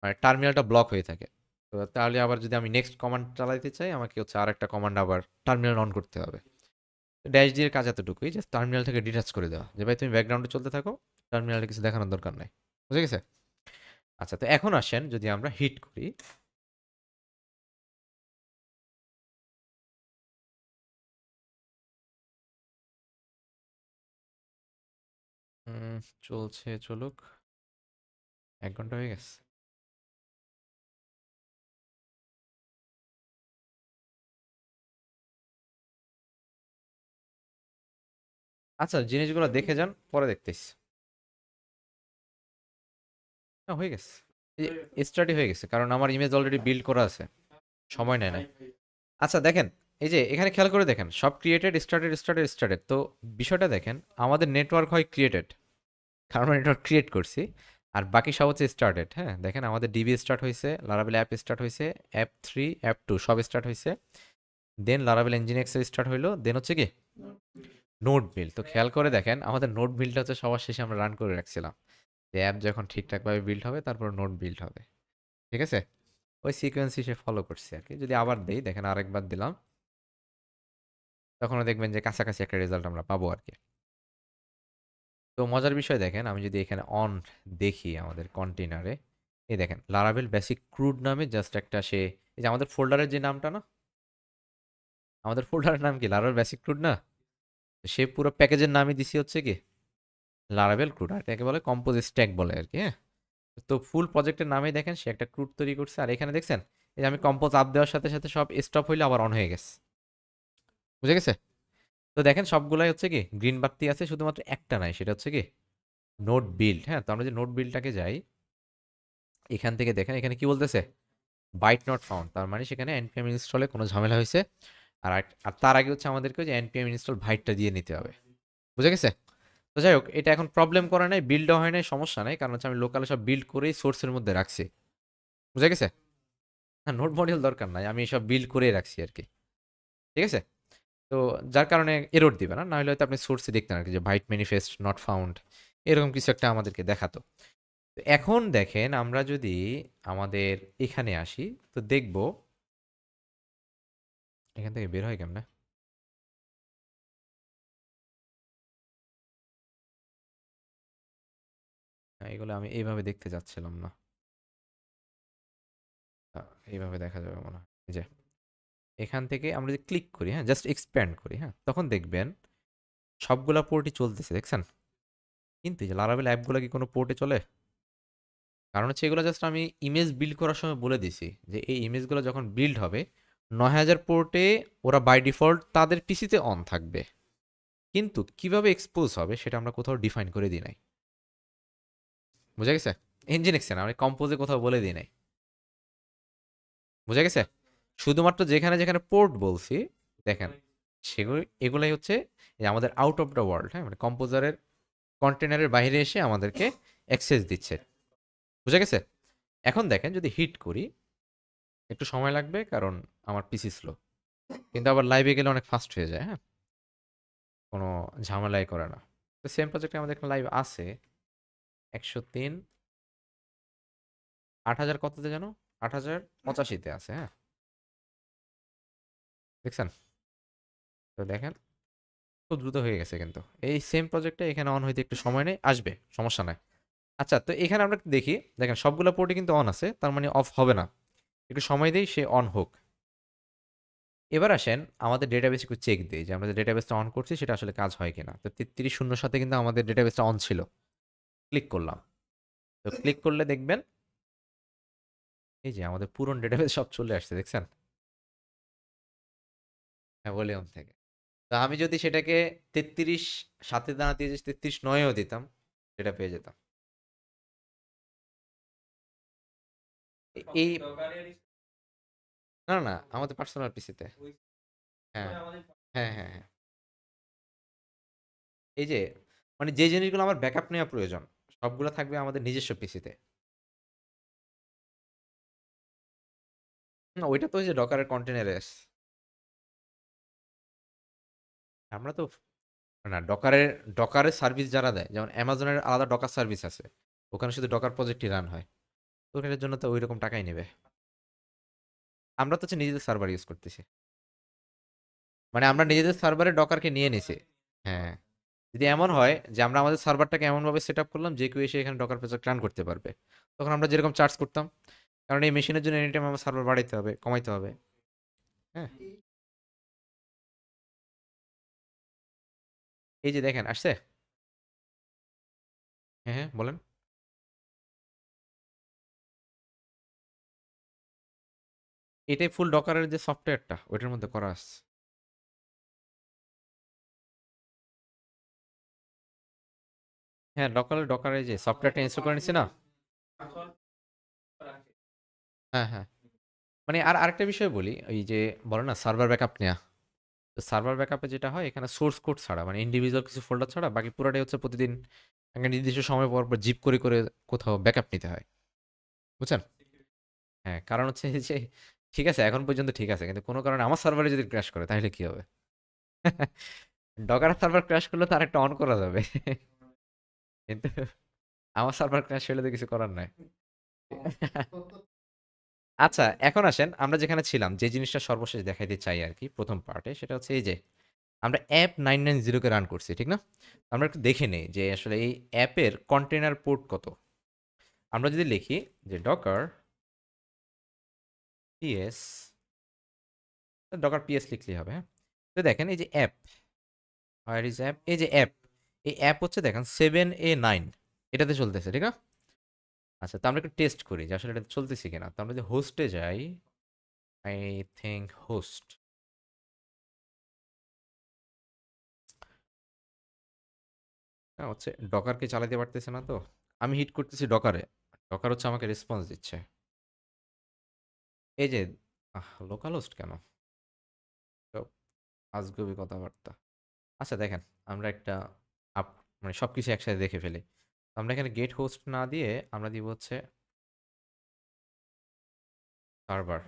মানে টার্মিনালটা ব্লক হয়ে থাকে। তো তাহলে আবার যদি আমি নেক্সট কমান্ড চালাইতে চাই আমাকে হচ্ছে আরেকটা কমান্ড আবার টার্মিনাল অন করতে হবে। ড্যাশ ডি এর কাজ এতটুকুই জাস্ট টার্মিনাল থেকে ডিটাচ করে দেওয়া। যে ভাই তুমি ব্যাকগ্রাউন্ডে চলতে থাকো। টার্মিনালে কিছু দেখানোর দরকার নাই। বুঝে গেছে? আচ্ছা তো এখন আসেন যদি আমরা হিট করি চলছে চলুক। ১ ঘন্টা হয়ে গেছে। আচ্ছা, জিনিসগুলো দেখে যান, পরে দেখতেছি। না, হয়ে গেছে। স্টাডি হয়ে গেছে, কারণ আমার ইমেজ অলরেডি বিল্ড করা আছে, সময় নেয় না। আচ্ছা দেখেন, এই যে এখানে খেয়াল করে দেখেন, সব ক্রিয়েটেড, স্টার্টেড স্টার্টেড স্টার্টেড। তো বিষয়টা দেখেন, আমাদের নেটওয়ার্ক হয় ক্রিয়েটেড, কারণ আমরা নেটওয়ার্ক ক্রিয়েট করছি। আর বাকি সব হচ্ছে স্টার্টেড। হ্যাঁ, দেখেন আমাদের ডিবি স্টার্ট হয়েছে, লারাবেল অ্যাপ স্টার্ট হয়েছে, অ্যাপ 3 অ্যাপ 2 সব স্টার্ট হয়েছে। দেন লারাবেল ইঞ্জিন এক্স স্টার্ট হইলো, দেন হচ্ছে কি নোট বিল্ড। তো খেয়াল করে দেখেন, আমাদের নোট বিল্ডটা হচ্ছে সবার শেষে আমরা রান করে রাখছিলাম, যে অ্যাপ যখন ঠিকঠাকভাবে বিল্ড হবে তারপর নোট বিল্ড হবে। ঠিক আছে, ওই সিকোয়েন্স সে ফলো করছে আর কি। যদি আবার দেই, দেখেন আরেকবার দিলাম, তখনও দেখবেন যে কাছাকাছি একটা রেজাল্ট আমরা পাবো আর কি। তো মজার বিষয় দেখেন, আমি যদি এখানে অন দেখি আমাদের কন্টেনারে, এই দেখেন লারাভেল বেসিক ক্রুড নামে জাস্ট একটা সে, এই যে আমাদের ফোল্ডারের যে নামটা না, আমাদের ফোল্ডারের নাম কি লারাভেল বেসিক ক্রুড না? সে পুরো প্যাকেজের নামই দিছি হচ্ছে কি লারাভেল ক্রুড, আর এটাকে বলে কম্পোজ স্ট্যাক বলে আর কি। হ্যাঁ, তো ফুল প্রজেক্টের নামে দেখেন সে একটা ক্রুড তৈরি করছে। আর এখানে দেখছেন, এই যে আমি কম্পোজ আপ দেওয়ার সাথে সাথে সব স্টপ হইলে আবার অন হয়ে গেছে। বুঝে গেছে? তো দেখেন সবগুলাই হচ্ছে কি গ্রিন বাতি আছে, শুধুমাত্র একটা নাই, সেটা হচ্ছে কি নোট বিল্ড। হ্যাঁ, তো আমরা যে নোট বিল্ডটাকে যাই, এখান থেকে দেখেন এখানে কি বলতেছে, বাইট নট ফাউন্ড। তার মানে সেখানে npm ইনস্টলে কোনো ঝামেলা হয়েছে। আর তার আগে হচ্ছে আমাদেরকে যে npm ইনস্টল ভাইটটা দিয়ে নিতে হবে। বুঝে গেছে? তো যাই হোক, এটা এখন প্রবলেম করে নাই, বিল্ডও হয় নাই, সমস্যা নাই, কারণ হচ্ছে আমি লোকালে সব বিল্ড করেই সোর্সের মধ্যে রাখছি। বুঝে গেছে? হ্যাঁ, নোট মডিউল দরকার নাই, আমি সব বিল্ড করেই রাখছি আর কি। ঠিক আছে? তো যার কারণে এরর দিবে না, না হলে হয়তো আপনি সোর্সে দেখতেন আর কি, যে ভাইট ম্যানিফেস্ট নট ফাউন্ড, এরকম কিছু একটা আমাদেরকে দেখাতো। তো এখন দেখেন, আমরা যদি আমাদের এখানে আসি, তো দেখব এখান থেকে বের হয় কেমনে। এগুলো আমি এইভাবে দেখতে চাচ্ছিলাম না। এইভাবে দেখা যাবে মনে হয়। এই যে এখান থেকে আমরা যদি ক্লিক করি, হ্যাঁ, জাস্ট এক্সপ্যান্ড করি, হ্যাঁ, তখন দেখবেন সবগুলা পোর্টই চলতেছে, দেখছেন? কিন্তু এই যে লারাবেল অ্যাপগুলো কি কোনো পোর্টে চলে? কারণ হচ্ছে এগুলো জাস্ট আমি ইমেজ বিল্ড করার সময় বলে দিছি যে এই ইমেজগুলো যখন বিল্ড হবে ৯,০০০ পোর্টে ওরা বাই ডিফল্ট তাদের পিসিতে অন থাকবে। কিন্তু কিভাবে এক্সপোজ হবে সেটা আমরা কোথাও ডিফাইন করে দিই নাই। বুঝা গেছে? ইঞ্জিন এক্সে না, আমি কম্পোজে কোথাও বলে দিই নাই। বুঝা গেছে? শুধুমাত্র যেখানে যেখানে পোর্ট বলছি, দেখেন সেগুলো, এগুলাই হচ্ছে এই আমাদের আউট অফ দ্য ওয়ার্ল্ড। হ্যাঁ, মানে কম্পোজারের কন্টেনারের বাইরে এসে আমাদেরকে অ্যাক্সেস দিচ্ছে। বুঝা গেছে? এখন দেখেন যদি হিট করি, একটু সময় লাগবে কারণ আমার পিসি স্লো, কিন্তু আবার লাইভে গেলে অনেক ফাস্ট হয়ে যায়। হ্যাঁ, কোনো ঝামেলাই করে না। তো সেম প্রজেক্টে আমাদের একটা লাইভ আছে, 103 8,000 কততে জানো, 8,085-তে আছে। হ্যাঁ, দেখছেন? তো দেখেন খুব দ্রুত হয়ে গেছে, কিন্তু এই সেম প্রজেক্টে এখানে অন হইতে একটু সময় নেই, আসবে, সমস্যা নাই। আচ্ছা, তো এখানে আমরা দেখি, দেখেন সবগুলো পোর্টই কিন্তু অন আছে, তার মানে অফ হবে না। একটু সময় দেই, সে অন হোক। এবার আসেন আমাদের ডেটাবেস একটু চেক দিই, যে আমরা যে ডেটাবেসটা অন করছি সেটা আসলে কাজ হয় কিনা। তো 33 সাথে কিন্তু আমাদের ডেটাবেসটা অন ছিল। ক্লিক করলাম, তো ক্লিক করলে দেখবেন এই যে আমাদের পুরনো ডেটাবেস সব চলে আসছে, দেখছেন? হ্যাঁ, ভলিউম থেকে। তো আমি যদি সেটাকে 33 সাথে দাঁড়াতে যে 33 9ও দিতাম, সেটা পেয়ে যেতাম। এই না না, আমাদের পার্সোনাল পিসিতে। হ্যাঁ হ্যাঁ হ্যাঁ হ্যাঁ। এই যে মানে যে জিনিসগুলো আমার ব্যাকআপ নেওয়া প্রয়োজন, সবগুলো থাকবে আমাদের নিজস্ব পিসিতে। না, ওইটা তো ওই যে ডকারের কন্টেনারে। আমরা তো না, ডকারের ডকারের সার্ভিস যারা দেয়, যেমন অ্যামাজনের আলাদা ডকার সার্ভিস আছে, ওখানে শুধু ডকার প্রজেক্টই রান হয়। তো ওখানের জন্য তো ওই রকম টাকাই নেবে। আমরা তো হচ্ছে নিজেদের সার্ভার ইউজ করতেছি, মানে আমরা নিজেদের সার্ভারে ডকারকে নিয়ে নিছি। হ্যাঁ, যদি এমন হয় যে আমরা আমাদের সার্ভারটাকে এমনভাবে সেট আপ করলাম যে কেউ এসে এখানে ডকার প্রজেক্ট রান করতে পারবে, তখন আমরা যেরকম চার্জ করতাম, কারণ এই মেশিনের জন্য এনি টাইম আমার সার্ভার বাড়াইতে হবে, কমাইতে হবে। হ্যাঁ, এই যে দেখেন আসছে। হ্যাঁ হ্যাঁ, বলেন। এটাই ফুল ডকারের যে সফটওয়্যারটা ওইটার মধ্যে করা আছে। হ্যাঁ, ডকারে যে সফটওয়্যারটা ইনস্টল করে নিছি না। হ্যাঁ হ্যাঁ, মানে আর আরেকটা বিষয় বলি, ওই যে বলে না সার্ভার ব্যাকআপ নেওয়া। তো সার্ভার ব্যাকআপে যেটা হয়, এখানে সোর্স কোড ছাড়া, মানে ইন্ডিভিজুয়াল কিছু ফোল্ডার ছাড়া বাকি পুরোটাই হচ্ছে প্রতিদিন একটা নির্দিষ্ট সময় পর পর জিপ করে করে কোথাও ব্যাকআপ নিতে হয়। বুঝছেন? হ্যাঁ, কারণ হচ্ছে এই যে ঠিক আছে, এখন পর্যন্ত ঠিক আছে, কিন্তু কোনো কারণে আমার সার্ভারে যদি ক্র্যাশ করে তাহলে কি হবে? ডকার সার্ভার ক্র্যাশ করলে তো আরেকটা অন করা যাবে, কিন্তু আমার সার্ভার ক্র্যাশ হলে তো কিছু করার নাই। আচ্ছা, এখন আসেন আমরা যেখানে ছিলাম, যে জিনিসটা সর্বশেষ দেখাইতে চাই আর কি প্রথম পার্টে, সেটা হচ্ছে এই যে আমরা অ্যাপ 990 কে রান করছি, ঠিক না? আমরা একটু দেখে নেই যে আসলে এই অ্যাপের কন্টেনার পোর্ট কত। আমরা যদি লিখি যে ডকার পিএস, ডকার পিএস লিখলেই হবে, হ্যাঁ। তো দেখেন এই যে অ্যাপ, হোয়ার ইজ অ্যাপ, এই যে অ্যাপ, এই অ্যাপ হচ্ছে দেখেন 7A9 এটাতে চলতেছে, ঠিক না? আচ্ছা, তো আমরা একটু টেস্ট করি যে আসলে এটা চলতেছে কিনা। তো আমরা যদি হোস্টে যাই, আই থিঙ্ক হোস্ট, না হচ্ছে ডকারকে চালাতে পারতেছে না তো। আমি হিট করতেছি ডকারে, ডকার হচ্ছে আমাকে রেসপন্স দিচ্ছে। এই যে লোকাল হোস্ট কেন, তো আজগুবি কথাবার্তা। আচ্ছা দেখেন, আমরা একটা আপ, মানে সব কিছু একসাথে দেখে ফেলি। তো আমরা এখানে গেট হোস্ট না দিয়ে আমরা দিব হচ্ছে সার্ভার,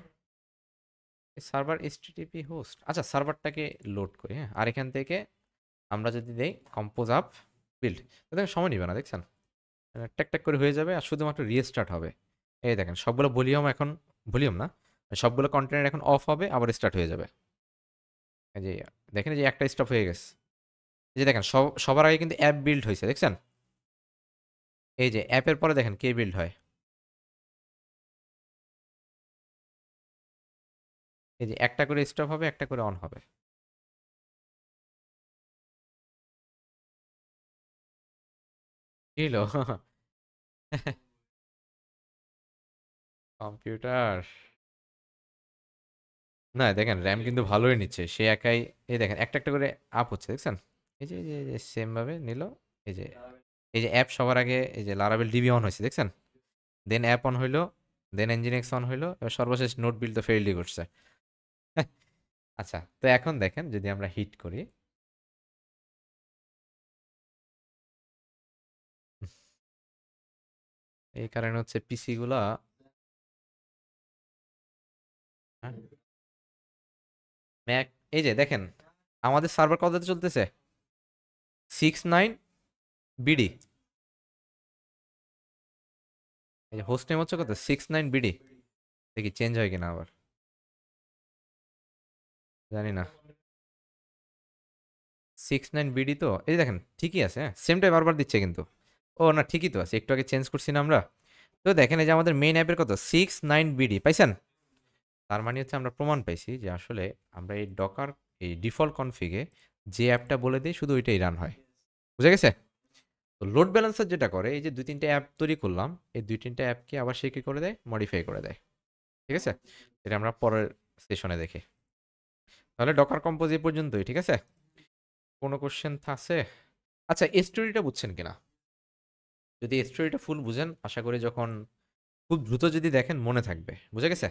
সার্ভার এইচটিটিপি হোস্ট। আচ্ছা, সার্ভারটাকে লোড করি, হ্যাঁ। আর এখান থেকে আমরা যদি দেই কম্পোজ আপ বিল্ড, তো দেখেন সময় নিবে না, দেখছেন? ট্যাক ট্যাক করে হয়ে যাবে আর শুধুমাত্র রিস্টার্ট হবে। এই দেখেন সবগুলো ভলিউম এখন, ভলিউম না, সবগুলো কন্টেনার এখন অফ হবে, আবার স্টার্ট হয়ে যাবে। এই যে দেখেন, এই যে একটা স্টপ হয়ে গেছে। এই যে দেখেন সবার আগে কিন্তু অ্যাপ বিল্ড হয়েছে, দেখছেন? এই যে অ্যাপের পরে দেখেন কে বিল্ড হয়। এই যে একটা করে স্টপ হবে, একটা করে অন হবে। কি হলো? কম্পিউটার, না দেখেন র্যাম কিন্তু ভালোই নিচ্ছে সে একাই। এই দেখেন একটা একটা করে আপ হচ্ছে, দেখছেন? এই যে সেম ভাবে নিল। এই যে এই যে অ্যাপ সবার আগে এই যে লারাবেল ডিবি অন হয়েছে, দেখছেন? দেন অ্যাপ অন হইলো, দেন এনজিনিক্স অন হইলো, এবার সর্বশেষ নোট বিল্ড তো ফেইলই করছে। আচ্ছা, তো এখন দেখেন যদি আমরা হিট করি, এই কারণে হচ্ছে পিসি গুলা, ম্যাক, এই যে দেখেন আমাদের সার্ভার কততে চলতেছে, 69 বিডি। এই যে হোস্ট নেম হচ্ছে কত, 69 বিডি। দেখি চেঞ্জ হয় কিনা আবার, জানি না। 69 বিডি, তো এই যে দেখেন ঠিকই আছে, হ্যাঁ সেমটাই বারবার দিচ্ছে কিন্তু। ও না, ঠিকই তো আছে, একটু আগে চেঞ্জ করছি না আমরা। তো দেখেন এই যে আমাদের মেইন অ্যাপের কত, 69 বিডি পাইছেন। তার মানে হচ্ছে আমরা প্রমাণ পাইছি যে আসলে আমরা এই ডকার, এই ডিফল্ট কনফিগে যে অ্যাপটা বলে দিই শুধু ওইটাই রান হয়। বুঝে গেছে? তো লোড ব্যালেন্সার যেটা করে, এই যে দুই তিনটা অ্যাপ তৈরি করলাম, এই দুই তিনটা অ্যাপকে আবার সে কি করে দেয়, মডিফাই করে দেয়। ঠিক আছে, এটা আমরা পরের সেশনে দেখি। তাহলে ডকার কম্পোজ এই পর্যন্তই, ঠিক আছে? কোনো কোশ্চেন আছে? আচ্ছা, স্টোরিটা বুঝছেন কিনা? যদি স্টোরিটা ফুল বুঝেন, আশা করি যখন খুব দ্রুত যদি দেখেন মনে থাকবে। বুঝে গেছে?